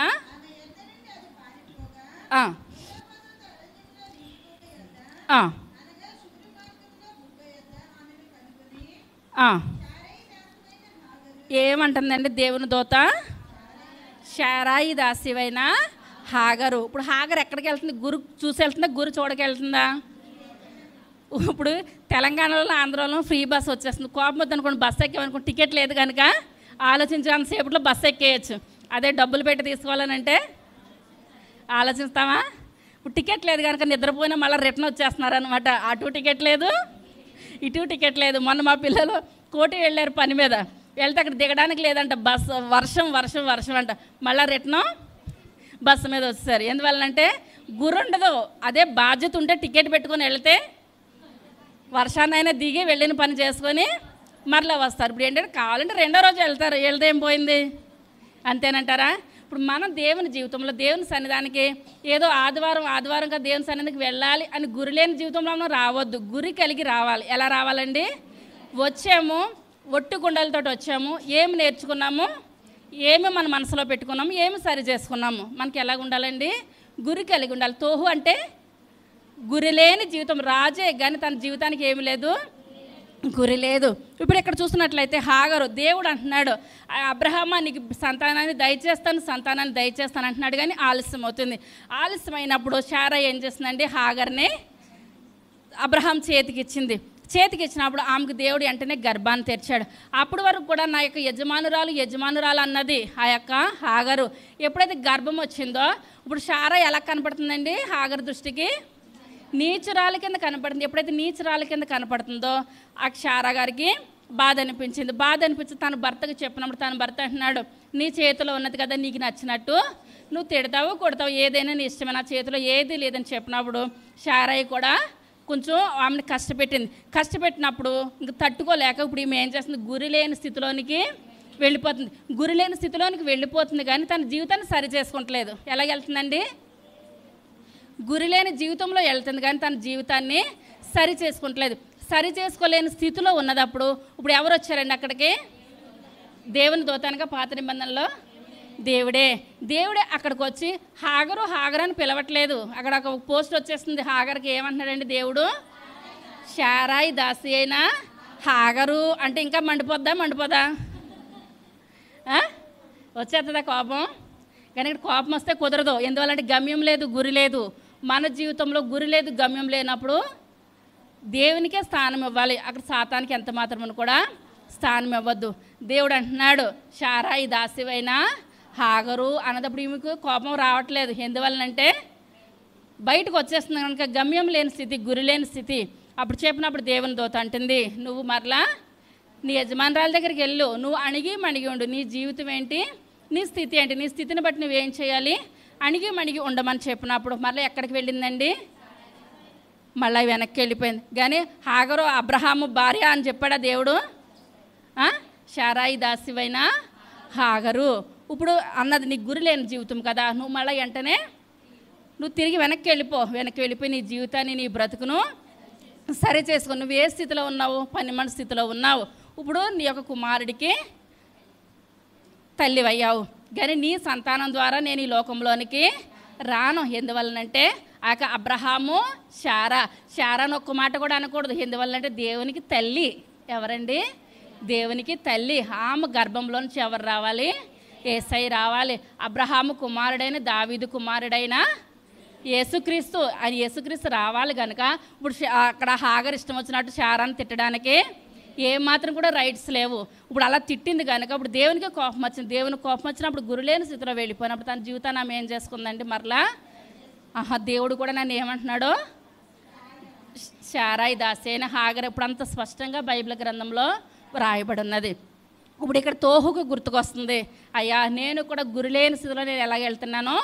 A: ఏమంటుందండి దేవుని దూత? శారాయి దాసివైన హాగరు. ఇప్పుడు హాగరు ఎక్కడికి వెళ్తుంది? గురు చూసి వెళ్తుందా, గురు చూడకి వెళ్తుందా? ఇప్పుడు తెలంగాణలో ఆంధ్రాలో ఫ్రీ బస్ వచ్చేస్తుంది. కోపం వద్దనుకోండి, బస్సు ఎక్కేమనుకోండి, టికెట్ లేదు కనుక ఆలోచించేంతసేపట్లో బస్సు ఎక్కేయచ్చు. అదే డబ్బులు పెట్టి తీసుకోవాలనంటే ఆలోచిస్తామా? ఇప్పుడు టికెట్ లేదు కనుక నిద్రపోయినా మళ్ళీ రిటర్న్ వచ్చేస్తున్నారు అనమాట. అటు టికెట్ లేదు, ఇటు టికెట్ లేదు. మొన్న మా పిల్లలు కోటి వెళ్ళారు పని మీద, వెళ్తే అక్కడ దిగడానికి లేదంట, బస్సు వర్షం వర్షం వర్షం అంట. మళ్ళీ రిటర్న్ బస్సు మీద వచ్చేసారు. ఎందువల్లంటే గురుండదు. అదే బాధ్యత ఉంటే టికెట్ పెట్టుకొని వెళ్తే వర్షాన్నైనా దిగి వెళ్ళిన పని చేసుకొని మరలా వస్తారు. ఇప్పుడు ఏంటంటే కావాలంటే రెండో రోజు వెళ్తారు, వెళ్తే ఏం పోయింది, అంతేనంటారా? ఇప్పుడు మనం దేవుని జీవితంలో దేవుని సన్నిధానికి ఏదో ఆదివారంగా దేవుని సన్నిధికి వెళ్ళాలి అని గురి లేని జీవితంలో మనం రావద్దు. గురి కలిగి రావాలి. ఎలా రావాలండి? వచ్చాము, ఒట్టు గుండెలతో వచ్చాము, ఏమి నేర్చుకున్నాము, ఏమి మన మనసులో పెట్టుకున్నాము, ఏమి సరి చేసుకున్నాము. మనకి ఎలాగ ఉండాలండి? గురి కలిగి ఉండాలి. తోహు అంటే గురి లేని జీవితం. రాజే కానీ తన జీవితానికి ఏమి లేదు, గురి లేదు. ఇప్పుడు ఇక్కడ చూసినట్లయితే హాగరు, దేవుడు అంటున్నాడు అబ్రహామా నీకు సంతానాన్ని దయచేస్తాను అంటున్నాడు, కానీ ఆలస్యం అవుతుంది. ఆలస్యమైనప్పుడు శారా ఏం చేస్తుందండి? హాగర్ని అబ్రహాం చేతికి ఇచ్చినప్పుడు ఆమెకు దేవుడు వెంటనే గర్భాన్ని తెరిచాడు. అప్పటి వరకు కూడా నా యొక్క యజమానురాలు అన్నది ఆ యొక్క హాగరు. ఎప్పుడైతే గర్భం వచ్చిందో ఇప్పుడు శారా ఎలా కనపడుతుందండి? హాగరు దృష్టికి నీచురాలి కింద కనపడుతుంది. ఎప్పుడైతే నీచురాలి కింద కనపడుతుందో ఆ శారా గారికి బాధ అనిపించి తన భర్తకు చెప్పినప్పుడు తన భర్త అంటున్నాడు, నీ చేతిలో ఉన్నది కదా, నీకు నచ్చినట్టు నువ్వు తిడతావు కొడతావు, ఏదైనా నీ ఇష్టమే, నా చేతిలో ఏది లేదని చెప్పినప్పుడు శారాయి కూడా కొంచెం ఆమెను కష్టపెట్టినప్పుడు ఇంక తట్టుకోలేక ఇప్పుడు ఈమె ఏం చేస్తుంది? గురి లేని స్థితిలోనికి వెళ్ళిపోతుంది కానీ తన జీవితాన్ని సరి చేసుకుంటలేదు. ఎలాగ వెళ్తుందండి? గురి లేని జీవితంలో వెళ్తుంది కానీ తన జీవితాన్ని సరి చేసుకుంటలేదు. సరి చేసుకోలేని స్థితిలో ఉన్నదప్పుడు ఇప్పుడు ఎవరు వచ్చారండి అక్కడికి? దేవుని దూతనగా పాత నిబంధనలో దేవుడే అక్కడికి వచ్చి హాగరు అని పిలవట్లేదు. అక్కడ ఒక పోస్ట్ వచ్చేస్తుంది. హాగర్కి ఏమంటున్నాడండి దేవుడు? శారాయి దాసి అయినా హాగరు అంటే ఇంకా మండిపోదా? వచ్చేస్తుందా కోపం? కానీ ఇక్కడ కోపం వస్తే కుదరదు. ఎందువల్లంటే గమ్యం లేదు, గురి లేదు. మన జీవితంలో గురి లేదు, గమ్యం లేనప్పుడు దేవునికే స్థానం ఇవ్వాలి. అక్కడ సాతానికి ఎంత మాత్రమని కూడా స్థానం ఇవ్వద్దు. దేవుడు అంటున్నాడు శారాయి దాసివైనా హాగరు అన్నదప్పుడు ఈమెకు కోపం రావట్లేదు. ఎందువల్లనంటే బయటకు వచ్చేస్తుంది కనుక గమ్యం లేని స్థితి, గురి లేని స్థితి. అప్పుడు చెప్పినప్పుడు దేవుని దూత అంటుంది, నువ్వు మరలా నీ యజమానురాల దగ్గరికి వెళ్ళు, నువ్వు అణిగి ఉండు. నీ జీవితం ఏంటి, నీ స్థితి ఏంటి, నీ స్థితిని బట్టి నువ్వేం చేయాలి, అణిగి ఉండమని చెప్పినప్పుడు మళ్ళీ ఎక్కడికి వెళ్ళిందండి? మళ్ళీ వెనక్కి వెళ్ళిపోయింది. కానీ హాగరు అబ్రహాము భార్య అని చెప్పాడా దేవుడు? శారాయి దాసివైనా హాగరు. ఇప్పుడు అన్నది నీ గురి లేని జీవితం కదా, నువ్వు మళ్ళీ వెంటనే నువ్వు తిరిగి వెనక్కి వెళ్ళిపోయి నీ జీవితాన్ని, నీ బ్రతుకును సరి చేసుకో. నువ్వు ఏ స్థితిలో ఉన్నావు? పనిమని స్థితిలో ఉన్నావు. ఇప్పుడు నీ యొక్క కుమారుడికి తల్లివయ్యావు, కానీ నీ సంతానం ద్వారా నేను ఈ లోకంలోనికి రాను. ఎందువల్లనంటే ఆ యొక్క అబ్రహాము శారాను ఒక్క మాట కూడా అనకూడదు. ఎందువల్లంటే దేవునికి తల్లి. ఎవరండి? దేవునికి తల్లి. ఆమె గర్భంలో నుంచి ఎవరు రావాలి? యేసయ్య రావాలి. అబ్రహాము కుమారుడైన దావీదు కుమారుడైన యేసుక్రీస్తు, అది యేసుక్రీస్తు రావాలి కనుక ఇప్పుడు అక్కడ హాగర్ ఇష్టం వచ్చినట్టు శారాన్ని తిట్టడానికి ఏమాత్రం కూడా రైట్స్ లేవు. ఇప్పుడు అలా తిట్టింది కనుక ఇప్పుడు దేవునికి కోపం వచ్చింది. దేవునికి కోపం వచ్చినప్పుడు గురులేని స్థితిలో వెళ్ళిపోయినప్పుడు తన జీవితాన్ని ఆమె ఏం చేసుకుందండి? మరలా దేవుడు కూడా నన్ను ఏమంటున్నాడో శారాయి దాసైన హాగర్ ఇప్పుడు అంత స్పష్టంగా బైబిల్ గ్రంథంలో రాయబడి ఉన్నది. ఇప్పుడు ఇక్కడ తోహుకు గుర్తుకొస్తుంది, అయ్యా నేను కూడా గురిలేని స్థితిలో నేను ఎలా వెళ్తున్నానో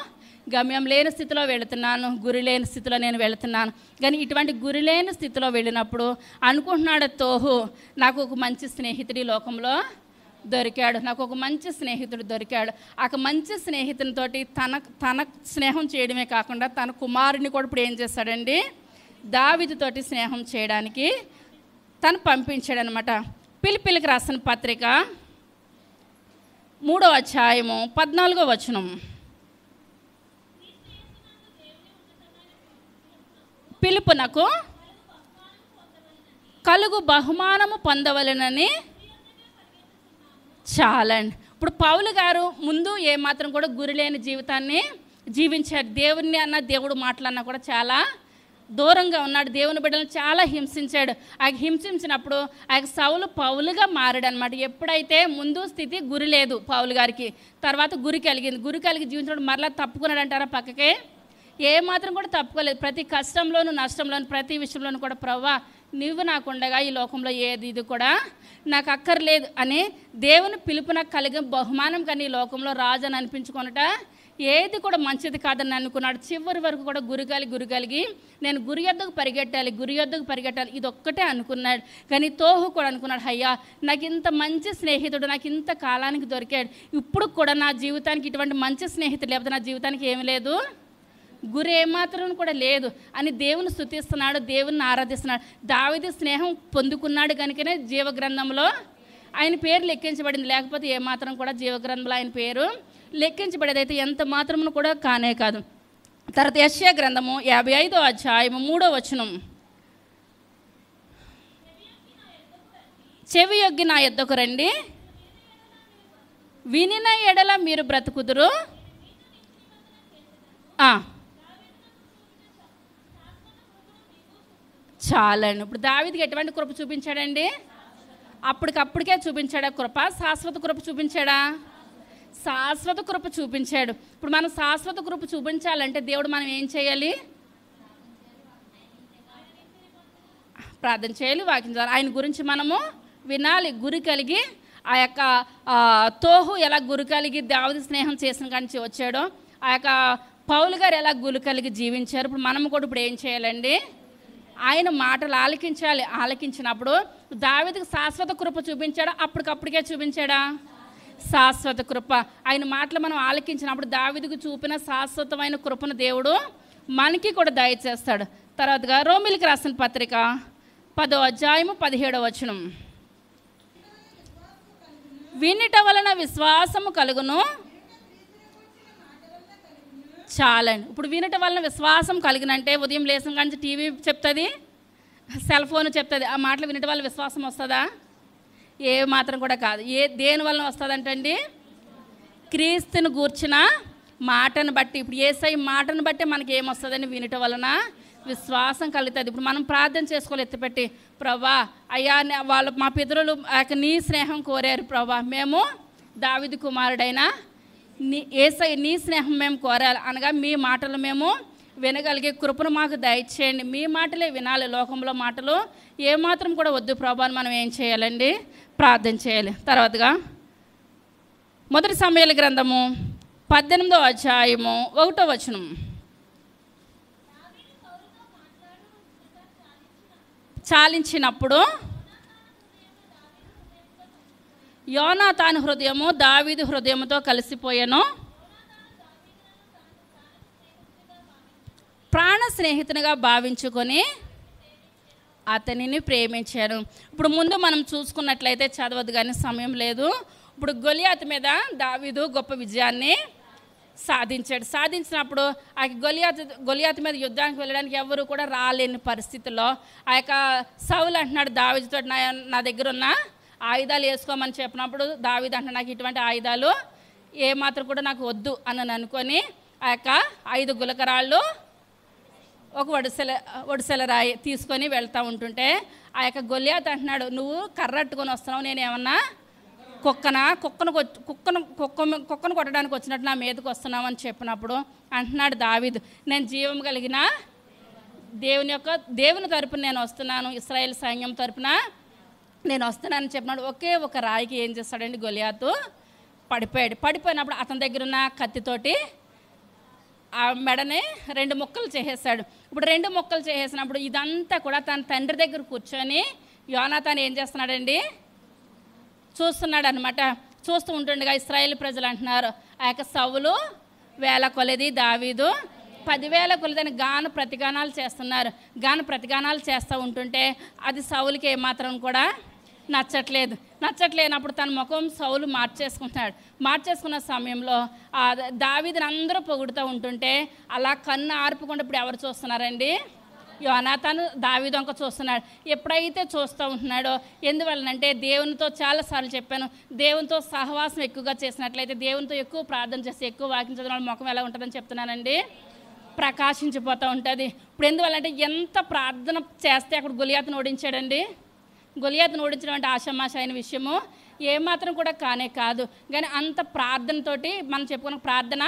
A: గమ్యం లేని స్థితిలో వెళుతున్నాను, గురి లేని స్థితిలో నేను వెళుతున్నాను. కానీ ఇటువంటి గురి లేని స్థితిలో వెళ్ళినప్పుడు అనుకుంటున్నాడు తోహు, నాకు ఒక మంచి స్నేహితుడి లోకంలో దొరికాడు, నాకు ఒక మంచి స్నేహితుడు దొరికాడు. ఆ మంచి స్నేహితునితోటి తన స్నేహం చేయడమే కాకుండా తన కుమారుని కూడా ఇప్పుడు ఏం చేస్తాడండి, దావీదుతోటి స్నేహం చేయడానికి తను పంపించాడనమాట. పిలిపిలికి రాసిన పత్రిక 3వ అధ్యాయము 14వ వచనం. పిలుపునకు కలుగు బహుమానము పొందవలెనని చాలండి. ఇప్పుడు పౌలు గారు ముందు ఏమాత్రం కూడా గురిలేని జీవితాన్ని జీవించాడు. దేవుణ్ణి అన్న, దేవుడు మాటలన్నా కూడా చాలా దూరంగా ఉన్నాడు. దేవుని బిడ్డలను చాలా హింసించాడు. ఆ హింసించినప్పుడు ఆ సౌలు పౌలుగా మారాడు అనమాట. ఎప్పుడైతే ముందు స్థితి గురి లేదు పౌలు గారికి, తర్వాత గురి కలిగింది. గురి కలిగి జీవించడం మరలా తప్పుకున్నాడు అంటారా పక్కకే? ఏమాత్రం కూడా తప్పుకోలేదు. ప్రతి కష్టంలోనూ నష్టంలోను ప్రతి విషయంలోనూ కూడా ప్రభువా నువ్వు నాకుండగా ఈ లోకంలో ఏది ఇది కూడా నాకు అక్కర్లేదు అని దేవుని పిలుపు నాకు కలిగిన బహుమానం. కానీ ఈ లోకంలో రాజు అని అనిపించుకొనట ఏది కూడా మంచిది కాదని అనుకున్నాడు. చివరి వరకు కూడా గురి కలిగి నేను గురి యొద్దకు పరిగెట్టాలి ఇది ఒక్కటే అనుకున్నాడు. కానీ తోహు కూడా అనుకున్నాడు, అయ్యా నాకు ఇంత మంచి స్నేహితుడు నాకు ఇంత కాలానికి దొరికాడు, ఇప్పుడు కూడా నా జీవితానికి ఇటువంటి మంచి స్నేహితుడు లేకపోతే నా జీవితానికి ఏమి లేదు, గురి ఏమాత్రం కూడా లేదు అని దేవుని స్తుతిస్తున్నాడు, దేవుని ఆరాధిస్తున్నాడు. దావీదు స్నేహం పొందుకున్నాడు కనుకనే జీవగ్రంథంలో ఆయన పేరు లెక్కించబడింది. లేకపోతే ఏమాత్రం కూడా జీవగ్రంథంలో ఆయన పేరు లెక్కించబడేది అయితే ఎంత మాత్రమును కూడా కానే కాదు. తర్వాత యెషయా గ్రంథము 55వ అధ్యాయము 3వ వచనం. చెవి యొగ్గి నా యొద్దకు రండి, వినిన ఎడల మీరు బ్రతుకుదురు. చాలండి. ఇప్పుడు దావీదుకి ఎటువంటి కృప చూపించాడండి? అప్పటికప్పటికే చూపించాడా కృప? శాశ్వత కృప చూపించాడా? శాశ్వత కృప చూపించాడు. ఇప్పుడు మనం శాశ్వత కృప చూపించాలంటే దేవుడు మనం ఏం చేయాలి? ప్రార్థన చేయాలి, వాక్యం చేయాలి, ఆయన గురించి మనము వినాలి. గురి కలిగి ఆ యొక్క తోహు ఎలా గురి కలిగి దావీదు స్నేహం చేసిన కాడి వచ్చాడో, ఆ యొక్క పౌలు గారు ఎలా గురి కలిగి జీవించారు. ఇప్పుడు మనము కూడా ఇప్పుడు ఏం చేయాలండి? ఆయన మాటలు ఆలకించాలి. ఆలకించినప్పుడు దావీదుకు శాశ్వత కృప చూపించాడా? అప్పటికప్పటికే చూపించాడా? శాశ్వత కృప. ఆయన మాటలు మనం ఆలకించినప్పుడు దావీదుకు చూపిన శాశ్వతమైన కృపను దేవుడు మనకి కూడా దయచేస్తాడు. తర్వాతగా రోమిలికి రాసిన పత్రిక 10వ అధ్యాయము 17వ వచనం. వినుట వలన విశ్వాసము కలుగును. చాలండి. ఇప్పుడు వినటం వలన విశ్వాసం కలిగినంటే ఉదయం లేచిన కానీ టీవీ చెప్తుంది, సెల్ ఫోన్ చెప్తుంది, ఆ మాటలు వినటం వల్ల విశ్వాసం వస్తుందా? ఏ మాత్రం కూడా కాదు. దేని వలన వస్తుందంటండి? క్రీస్తుని గూర్చిన మాటను బట్టి. ఇప్పుడు యేసై మాటను బట్టి మనకి ఏమొస్తుందని వినటం వలన విశ్వాసం కలుగుతుంది. ఇప్పుడు మనం ప్రార్థన చేసుకోవాలి ఎత్తిపెట్టి, ప్రభా అయ్యా వాళ్ళు మా పితరులు నీ స్నేహం కోరారు ప్రభా, మేము దావీదు కుమారుడైన యేసయ్య నీ స్నేహం మేము కోరాలి అనగా మీ మాటలు మేము వినగలిగే కృపను మాకు దయచేయండి. మీ మాటలే వినాలి, లోకంలో మాటలు ఏమాత్రం కూడా వద్దు ప్రభా. మనం ఏం చేయాలండి? ప్రార్థన చేయాలి. తర్వాతగా 1 సమూయేలు గ్రంథము 18వ అధ్యాయము 1వ వచనం. చాలించినప్పుడు యోనాతాను హృదయము దావీదు హృదయముతో కలిసిపోయాను, ప్రాణ స్నేహితునిగా భావించుకొని అతనిని ప్రేమించాను. ఇప్పుడు ముందు మనం చూసుకున్నట్లయితే చదవద్దు కానీ సమయం లేదు. ఇప్పుడు గొలియాతు మీద దావీదు గొప్ప విజయాన్ని సాధించినప్పుడు ఆ గొలియాతు మీద యుద్ధానికి వెళ్ళడానికి ఎవరు కూడా రాలేని పరిస్థితుల్లో ఆ యొక్క సౌలు అంటున్నాడు దావీదుతో, నా దగ్గర ఉన్న ఆయుధాలు వేసుకోమని చెప్పినప్పుడు దావీదు అంటున్నాడు, నాకు ఇటువంటి ఆయుధాలు ఏమాత్రం కూడా నాకు వద్దు అని అనుకొని ఆ యొక్క 5 గులకరాళ్ళు ఒక ఒడిసెల రాయి తీసుకొని వెళ్తూ ఉంటుంటే ఆ యొక్క గొలియాతు అంటున్నాడు, నువ్వు కర్రట్టుకొని వస్తున్నావు, నేను ఏమన్నా కుక్కను కొట్టడానికి వచ్చినట్టు నా మీదకి వస్తున్నావు అని చెప్పినప్పుడు అంటున్నాడు దావీదు, నేను జీవం కలిగిన దేవుని తరపున నేను వస్తున్నాను, ఇశ్రాయేల్ సైన్యం తరపున నేను వస్తున్నానని చెప్పినాడు. ఒకే ఒక రాయికి ఏం చేస్తాడండి గొలియాతు? పడిపోయినప్పుడు అతని దగ్గర ఉన్న కత్తితోటి ఆ మెడని 2 ముక్కలు చేసేసాడు. ఇప్పుడు 2 ముక్కలు చేసేసినప్పుడు ఇదంతా కూడా తన తండ్రి దగ్గర కూర్చొని యోనాతాను ఏం చేస్తున్నాడండి, చూస్తున్నాడు అనమాట. చూస్తూ ఉంటుండగా ఇశ్రాయేల్ ప్రజలు అంటున్నారు, ఆ యొక్క సౌలు 1000 కొలది, దావీదు 10,000 కొలదని గాన ప్రతిగానాలు చేస్తున్నారు. గాన ప్రతిగానాలు చేస్తూ ఉంటుంటే అది సౌలుకి ఏమాత్రం కూడా నచ్చట్లేనప్పుడు తన ముఖం సౌలు మార్చేసుకున్న సమయంలో దావీదుని అందరూ పొగుడుతూ ఉంటుంటే అలా కన్ను ఆర్పకుండా ఇప్పుడు ఎవరు చూస్తున్నారండి, యోనాతాను దావీదు వంక చూస్తున్నాడు. ఎప్పుడైతే చూస్తూ ఉంటున్నాడో, ఎందువల్లనంటే దేవునితో చాలాసార్లు చెప్పాను, దేవునితో సహవాసం ఎక్కువగా చేసినట్లయితే, దేవునితో ఎక్కువ ప్రార్థన చేసి ఎక్కువ వాక్యం చదివిన వాళ్ళ ముఖం ఎలా ఉంటుందని చెప్తున్నానండి, ప్రకాశించిపోతూ ఉంటుంది. ఇప్పుడు ఎందువల్లంటే ఎంత ప్రార్థన చేస్తే అక్కడ గొలియాతును ఓడించాడండి. గొలియాతును ఓడించడం అంటే ఆషామాష అయిన విషయము ఏమాత్రం కూడా కానే కాదు. కానీ అంత ప్రార్థనతోటి మనం చెప్పుకున్న ప్రార్థన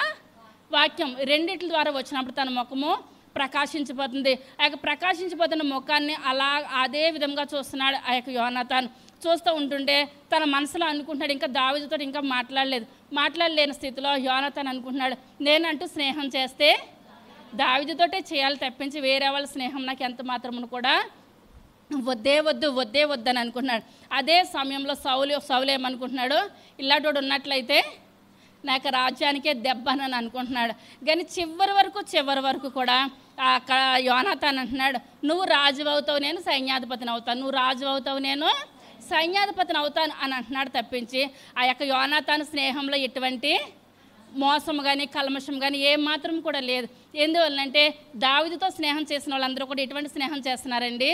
A: వాక్యం రెండిట్ల ద్వారా వచ్చినప్పుడు తన ముఖము ప్రకాశించిపోతుంది. ఆ యొక్క ప్రకాశించిపోతున్న ముఖాన్ని అలా అదే విధంగా చూస్తున్నాడు ఆ యొక్క యోనాతాను. చూస్తూ ఉంటుంటే తన మనసులో అనుకుంటున్నాడు, ఇంకా దావీదుతో ఇంకా మాట్లాడలేని స్థితిలో యోనాతాను అనుకుంటున్నాడు, నేనంటూ స్నేహం చేస్తే దావీదుతోటే చేయాలి తప్పించి వేరే వాళ్ళ స్నేహం నాకు ఎంత మాత్రమును కూడా వద్దే వద్దు అని అనుకుంటున్నాడు. అదే సమయంలో సౌలు ఏమనుకుంటున్నాడు, ఇలాంటి ఉన్నట్లయితే నాకు రాజ్యానికే దెబ్బనని అనుకుంటున్నాడు. కానీ చివరి వరకు కూడా అక్కడ యోనాతాను అంటున్నాడు, నువ్వు రాజు అవుతావు, నేను సైన్యాధిపతిని అవుతాను, నువ్వు రాజు అవుతావు, నేను సైన్యాధిపతిని అవుతాను అని అంటున్నాడు తప్పించి ఆ యొక్క యోనాతాను స్నేహంలో ఎటువంటి మోసం కానీ కల్మషం కానీ ఏమాత్రం కూడా లేదు. ఎందువల్లంటే దావీదుతో స్నేహం చేసిన వాళ్ళందరూ కూడా ఎటువంటి స్నేహం చేస్తున్నారండి,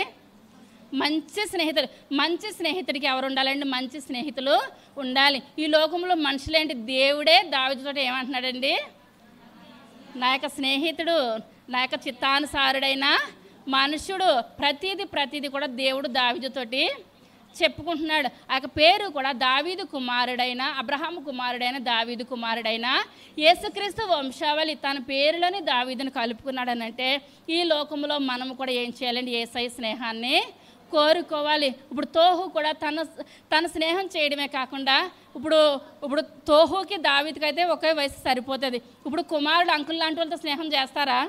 A: మంచి స్నేహితుడికి ఎవరు ఉండాలండి, మంచి స్నేహితులు ఉండాలి. ఈ లోకంలో మనుషులేంటి, దేవుడే దావీదుతో ఏమంటున్నాడండి, నా యొక్క స్నేహితుడు, నా యొక్క చిత్తానుసారుడైన మనుషుడు, ప్రతిదీ కూడా దేవుడు దావీదుతోటి చెప్పుకుంటున్నాడు. ఆ యొక్క పేరు కూడా దావీదు కుమారుడైన, అబ్రహాము కుమారుడైన, దావీదు కుమారుడైన యేసుక్రీస్తు వంశావళి తన పేరులోని దావీదుని కలుపుకున్నాడు అని అంటే ఈ లోకంలో మనము కూడా ఏం చేయాలండి, యేసయ్య స్నేహాన్ని కోరుకోవాలి. ఇప్పుడు తోహు కూడా తన స్నేహం చేయడమే కాకుండా ఇప్పుడు తోహుకి దావీదుకి అయితే ఒకే వయసు సరిపోతుంది. ఇప్పుడు కుమారుడు అంకుల్ లాంటి వాళ్ళతో స్నేహం చేస్తారా,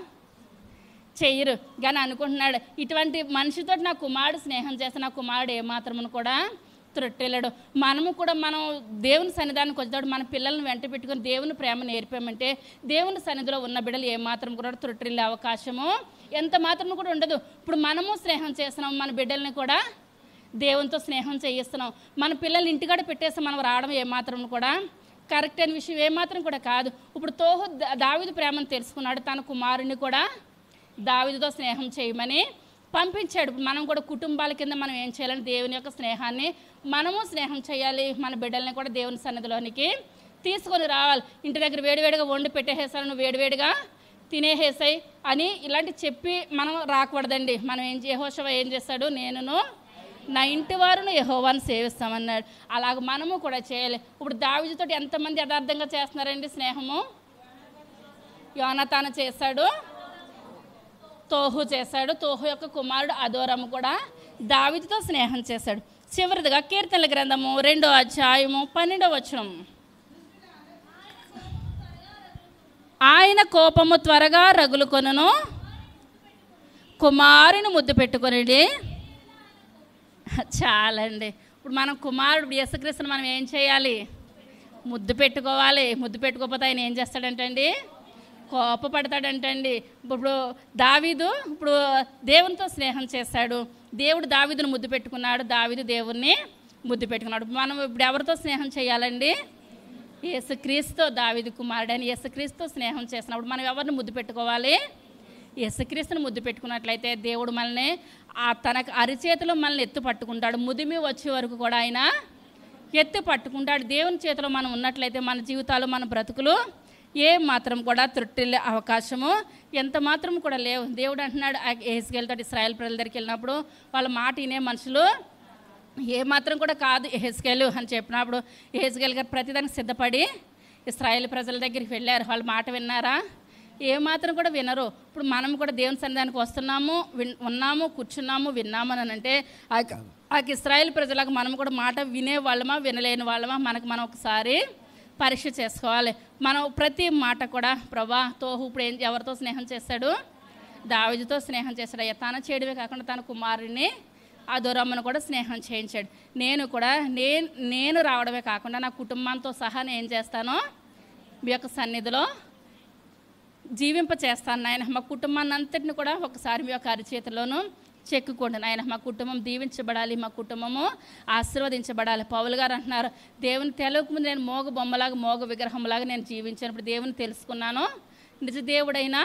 A: చెయ్యరు. కానీ అనుకుంటున్నాడు, ఇటువంటి మనిషితో నా కుమారుడు స్నేహం చేస్తే నా కుమారుడు ఏమాత్రమును కూడా త్రొట్టెళ్ళడు. మనం దేవుని సన్నిధానికి వచ్చేటప్పుడు మన పిల్లల్ని వెంట పెట్టుకుని దేవుని ప్రేమ నేర్పామంటే దేవుని సన్నిధిలో ఉన్న బిడ్డలు ఏమాత్రం కూడా త్రొట్టెళ్ళే అవకాశము ఎంత మాత్రం కూడా ఉండదు. ఇప్పుడు మనము స్నేహం చేస్తున్నాం, మన బిడ్డల్ని కూడా దేవునితో స్నేహం చేయిస్తున్నాం. మన పిల్లల్ని ఇంటికాడ పెట్టేసి మనం రావడం ఏమాత్రం కూడా కరెక్ట్ అయిన విషయం ఏమాత్రం కూడా కాదు. ఇప్పుడు తోహు దావీదు ప్రేమను తెలుసుకున్నాడు, తన కుమారుని కూడా దావీదుతో స్నేహం చేయమని పంపించాడు. మనం కూడా కుటుంబాల కింద మనం ఏం చేయాలని దేవుని యొక్క స్నేహాన్ని మనము స్నేహం చేయాలి. మన బిడ్డల్ని కూడా దేవుని సన్నిధిలోనికి తీసుకొని రావాలి. ఇంటి దగ్గర వేడివేడిగా వండి పెట్టేసేసాను, నువ్వు వేడివేడిగా తినేసేసాయి అని ఇలాంటి చెప్పి మనం రాకూడదండి. మనం యెహోషువ ఏం చేస్తాడు, నేనును నా ఇంటి వారును యెహోవాను సేవిస్తామన్నాడు. అలాగ మనము కూడా చేయాలి. ఇప్పుడు దావీదుతో ఎంతమంది యథార్థంగా చేస్తున్నారండి స్నేహము, యోనాతాను చేశాడు, తోహు చేశాడు, తోహు యొక్క కుమారుడు అదోరము కూడా దావీదుతో స్నేహం చేశాడు. చివరిదిగా కీర్తనల గ్రంథము 2వ అధ్యాయము 12వ వచనం, ఆయన కోపము త్వరగా రగులుకొనును, కుమారుని ముద్దు పెట్టుకొనిడి. చాలండి. ఇప్పుడు మనం కుమారుడు యేసుక్రీస్తుని మనం ఏం చేయాలి, ముద్దు పెట్టుకోవాలి. ముద్దు పెట్టుకోకపోతే ఆయన ఏం చేస్తాడంటండి, కోపపడతాడంటండి. ఇప్పుడు దావీదు దేవునితో స్నేహం చేశాడు, దేవుడు దావీదును ముద్దు పెట్టుకున్నాడు, దావీదు దేవుణ్ణి ముద్దు పెట్టుకున్నాడు. మనం ఇప్పుడు ఎవరితో స్నేహం చేయాలండి, యేసుక్రీస్తు, దావీదు కుమారుడైన యేసుక్రీస్తు స్నేహం చేసినప్పుడు మనం ఎవరిని ముద్దు పెట్టుకోవాలి, యేసుక్రీస్తుని ముద్దు పెట్టుకున్నట్లయితే దేవుడు మనల్ని తన అరిచేతిలో మనల్ని ఎత్తు పట్టుకుంటాడు. ముదిమి వచ్చే వరకు కూడా ఆయన ఎత్తు పట్టుకుంటాడు. దేవుని చేతిలో మనం ఉన్నట్లయితే మన జీవితాలు, మన బ్రతుకులు ఏ మాత్రం కూడా త్రుట్టిల్లే అవకాశము ఎంత మాత్రం కూడా లేవు. దేవుడు అంటున్నాడు, యెహెజ్కేలుతో ఇశ్రాయేల్ ప్రజల దగ్గరికి వెళ్ళినప్పుడు వాళ్ళ మాట వినే మనుషులు ఏమాత్రం కూడా కాదు యెహెజ్కేలు అని చెప్పినప్పుడు యెహెజ్కేలు గారు ప్రతిదానికి సిద్ధపడి ఇశ్రాయేల్ ప్రజల దగ్గరికి వెళ్ళారు. వాళ్ళ మాట విన్నారా, ఏమాత్రం కూడా వినరు. ఇప్పుడు మనం కూడా దేవుని సన్నిధానికి వస్తున్నాము, ఉన్నాము, కూర్చున్నాము, విన్నాము అని అంటే ఆ ఇశ్రాయేల్ ప్రజలకు మనం కూడా మాట వినే వాళ్ళమా వినలేని వాళ్ళమా మనకు మనం ఒకసారి పరీక్ష చేసుకోవాలి. మనం ప్రతి మాట కూడా ప్రభా తోహు ఇప్పుడు ఎవరితో స్నేహం చేశాడు? దావీదుతో స్నేహం చేశాడు. అయ్యా తన చేయడమే కాకుండా తన కుమారుడిని అదోరమ్మను కూడా స్నేహం చేయించాడు. నేను కూడా నేను రావడమే కాకుండా నా కుటుంబంతో సహా నేను ఏం చేస్తానో మీ యొక్క సన్నిధిలో జీవింప చేస్తాను నాయన. మా కుటుంబాన్ని అంతటిని కూడా ఒకసారి మీ యొక్క అరిచేతిలోనూ చెక్కుకోండి నాయన. మా కుటుంబం దీవించబడాలి, మా కుటుంబము ఆశీర్వదించబడాలి. పౌలు గారు అంటున్నారు, దేవుని తెలియకముందు నేను మోగ బొమ్మలాగా మోగ విగ్రహంలాగా నేను జీవించినప్పుడు దేవుని తెలుసుకున్నాను, నిజ దేవుడైనా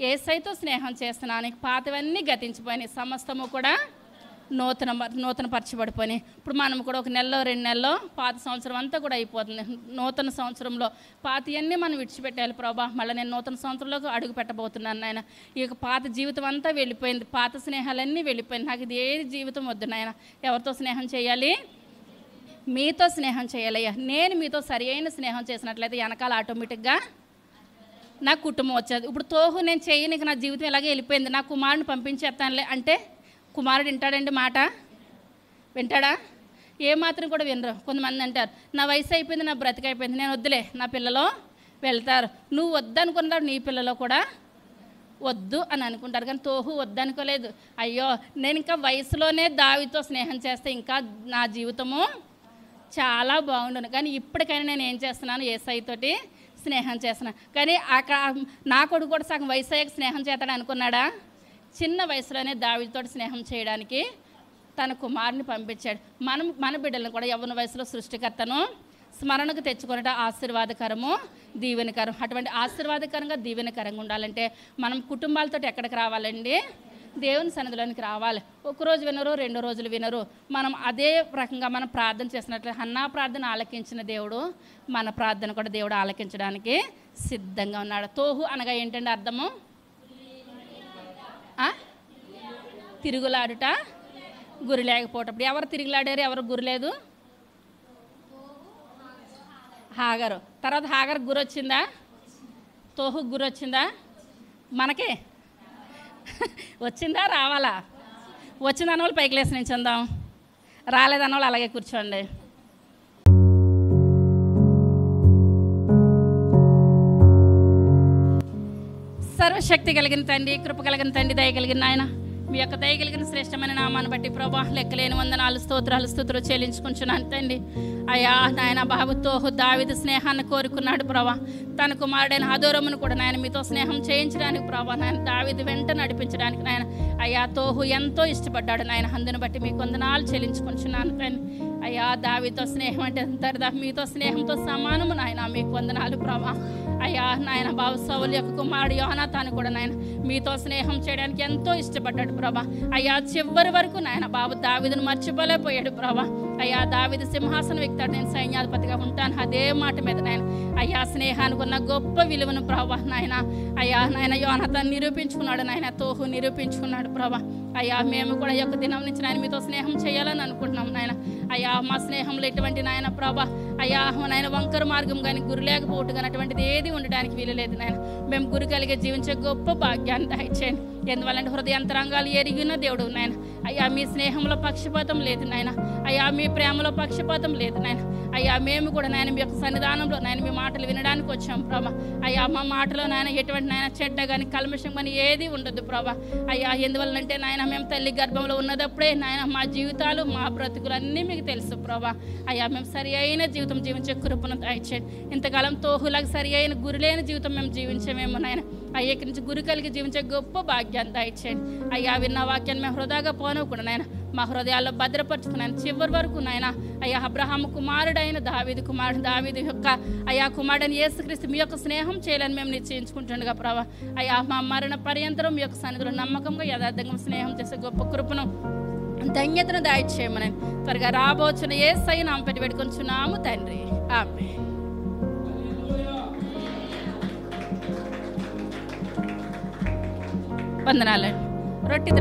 A: యేసయ్యతో స్నేహం చేస్తున్నాను. పాతవన్నీ గతించిపోయినాయి, సమస్తము కూడా నూతన పరచబడిపోయినాయి. ఇప్పుడు మనం కూడా ఒక నెలలో 2 నెలల్లో పాత సంవత్సరం అంతా కూడా అయిపోతుంది. నూతన సంవత్సరంలో పాతయన్నీ మనం విడిచిపెట్టాలి ప్రభా. మళ్ళీ నేను నూతన సంవత్సరంలోకి అడుగు పెట్టబోతున్నాను నాయన. ఈ యొక్క పాత జీవితం అంతా వెళ్ళిపోయింది, పాత స్నేహాలన్నీ వెళ్ళిపోయింది. నాకు ఇది ఏ జీవితం వద్దు నాయన. ఎవరితో స్నేహం చేయాలి? మీతో స్నేహం చేయాలయ్యా. నేను మీతో సరి అయిన స్నేహం చేసినట్లయితే వెనకాల ఆటోమేటిక్గా నా కుటుంబం వచ్చేది. ఇప్పుడు తోహు నేను చేయనికి నా జీవితం ఇలాగే వెళ్ళిపోయింది, నా కుమారుని పంపించేస్తానులే అంటే కుమారుడు వింటాడండి మాట? వింటాడా? ఏమాత్రం కూడా వినరు. కొంతమంది అంటారు నా వయసు అయిపోయింది, నా బ్రతికైపోయింది, నేను వద్దులే, నా పిల్లలు వెళ్తారు. నువ్వు వద్దనుకున్నావు, నీ పిల్లలు కూడా వద్దు అని అనుకుంటారు. కానీ తోహు వద్దనుకోలేదు. అయ్యో నేను ఇంకా వయసులోనే దావీదుతో స్నేహం చేస్తే ఇంకా నా జీవితము చాలా బాగుండును, కానీ ఇప్పటికైనా నేను ఏం చేస్తున్నాను? యేసయ్యతోటి స్నేహం చేస్తున్నాను. కానీ అక్కడ నా కొడుకు కూడా సగం వయసు అయ్యాక స్నేహం చేస్తాడు అనుకున్నాడా? చిన్న వయసులోనే దావీదుతో స్నేహం చేయడానికి తన కుమారుని పంపించాడు. మన బిడ్డలను కూడా యవ్వన వయసులో సృష్టికర్తను స్మరణకు తెచ్చుకున్నట ఆశీర్వాదకరము, దీవెనకరం. అటువంటి ఆశీర్వాదకరంగా దీవెనకరంగా ఉండాలంటే మనం కుటుంబాలతో ఎక్కడికి రావాలండి? దేవుని సన్నిధిలోనికి రావాలి. ఒకరోజు వినరు, 2 రోజులు వినరు. మనం అదే రకంగా మనం ప్రార్థన చేసినట్లు హన్నా ప్రార్థన ఆలకించిన దేవుడు మన ప్రార్థన కూడా దేవుడు ఆలకించడానికి సిద్ధంగా ఉన్నాడు. తోహు అనగా ఏంటంటే అర్థము? తిరుగులాడుట, గురి లేకపోవటప్పుడు. ఎవరు తిరుగులాడారు, ఎవరు గురి లేదు? హాగరు. తర్వాత హాగర్ గురి వచ్చిందా? తోహు గురి వచ్చిందా? మనకే వచ్చిందా? రావాలా? వచ్చిందన్న వాళ్ళు పైకి లేసి నించుందాం, రాలేదన్న వాళ్ళు అలాగే కూర్చోండి. సర్వశక్తి కలిగిన తండ్రి, కృప కలిగిన తండ్రి, దయ కలిగిన నాయన, మీ యొక్క దయ కలిగిన శ్రేష్టమైన నామాన్ని బట్టి ప్రభా లెక్కలేని వందనాలు స్తోత్రాలు చెల్లించుకుంటున్నాను తండ్రి. అయ్యా నాయన బాబుతో దావీదు స్నేహాన్ని కోరుకున్నాడు ప్రభా. తన కుమారుడైన అదోరమును కూడా నాయన మీతో స్నేహం చేయించడానికి ప్రభా, నాయన దావీదు వెంట నడిపించడానికి నాయన అయ్యా తోహు ఎంతో ఇష్టపడ్డాడు నాయన. అందుని బట్టి మీకు వందనాలు చెల్లించుకుంటున్నాను తండ్రి. అయ్యా దావీదుతో స్నేహం అంటే దరిదా మీతో స్నేహంతో సమానము నాయన. మీకు వందనాలు ప్రభా. అయ్యా నాయన బాబు సౌలు యొక్క కుమారుడు యోనాతాను కూడా నాయన మీతో స్నేహం చేయడానికి ఎంతో ఇష్టపడ్డాడు ప్రభా. అయ్యా చివరి వరకు నాయన బాబు దావీదును మర్చిపోలేకపోయాడు ప్రభా. అయ్యా దావీదు సింహాసనం ఎక్కుతాడు, నేను సైన్యాధిపతిగా ఉంటాను, అదే మాట మీద నాయన అయ్యా స్నేహానికి ఉన్న గొప్ప విలువను ప్రభా నాయన. అయ్యా నాయన యోనాతాను నిరూపించుకున్నాడు నాయన, తోహు నిరూపించుకున్నాడు ప్రభా. అయ్యా మేము కూడా ఈ యొక్క దినం నుంచి నాయన మీతో స్నేహం చేయాలని అనుకుంటున్నాం నాయన. అయ్యా మా స్నేహంలో ఎటువంటి నాయన ప్రభా అయ్యా నాయన వంకర మార్గం కానీ గురి లేకపోవటం కానీ అటువంటిది ఏది ఉండడానికి వీలులేదు నాయన. మేము గురి కలిగే జీవించే గొప్ప భాగ్యాన్ని దయచేయండి. ఎందువల్లంటే హృదయాంతరంగాలు ఎరిగిన దేవుడు నాయన. అయ్యా మీ స్నేహంలో పక్షపాతం లేదు నాయన. అయ్యా మీ ప్రేమలో పక్షపాతం లేదు నాయన. అయ్యా మేము కూడా నాయన మీ యొక్క సన్నిధానంలో నాయన మీ మాటలు వినడానికి వచ్చాం ప్రభా. అయ్యా మా మాటలో నాయన ఎటువంటి నాయన చెడ్డ కానీ కల్మషం కానీ ఏది ఉండదు ప్రభా. అయ్యా ఎందువల్లంటే నాయన మేము తల్లి గర్భంలో ఉన్నదప్పుడే నాయన మా జీవితాలు మా బ్రతుకులు అన్నీ మీకు తెలుసు ప్రభా. అయ్యా మేము సరి అయిన జీవితం జీవించే కృపను దయచేయండి. ఇంతకాలం తోహులకు సరి అయిన గురి లేని జీవితం మేము జీవించమేమో నాయన. అయ్యా ఇక్కడి నుంచి గురి కలిగి జీవించే గొప్ప భాగ్యాన్ని దయచేయండి. అయ్యా విన్న వాక్యాన్ని మేము హృదయగా పోనవకుండా నాయన మా హృదయాల్లో భద్రపరుచుకున్నాను చివరి వరకు నాయన. అయ్యా అబ్రహాము కుమారుడైన దావీదు యొక్క అయ్యా కుమారుడైన యేసుక్రీస్తు మీ యొక్క స్నేహం చేయాలని మేము నిశ్చయించుకుంటుండగా ప్రభా. అయ్యా మా మరణ పర్యంతరం మీ యొక్క సన్నిధిలో నమ్మకంగా యథార్థంగా స్నేహం చేసే గొప్ప కృపను ధన్యతను దయచేయమని త్వరగా రాబోచున్న యేసయ్య నామమున పెట్టి వేడుకొంచున్నాము తండ్రి, ఆమేన్. వందనాలండి. రొట్టె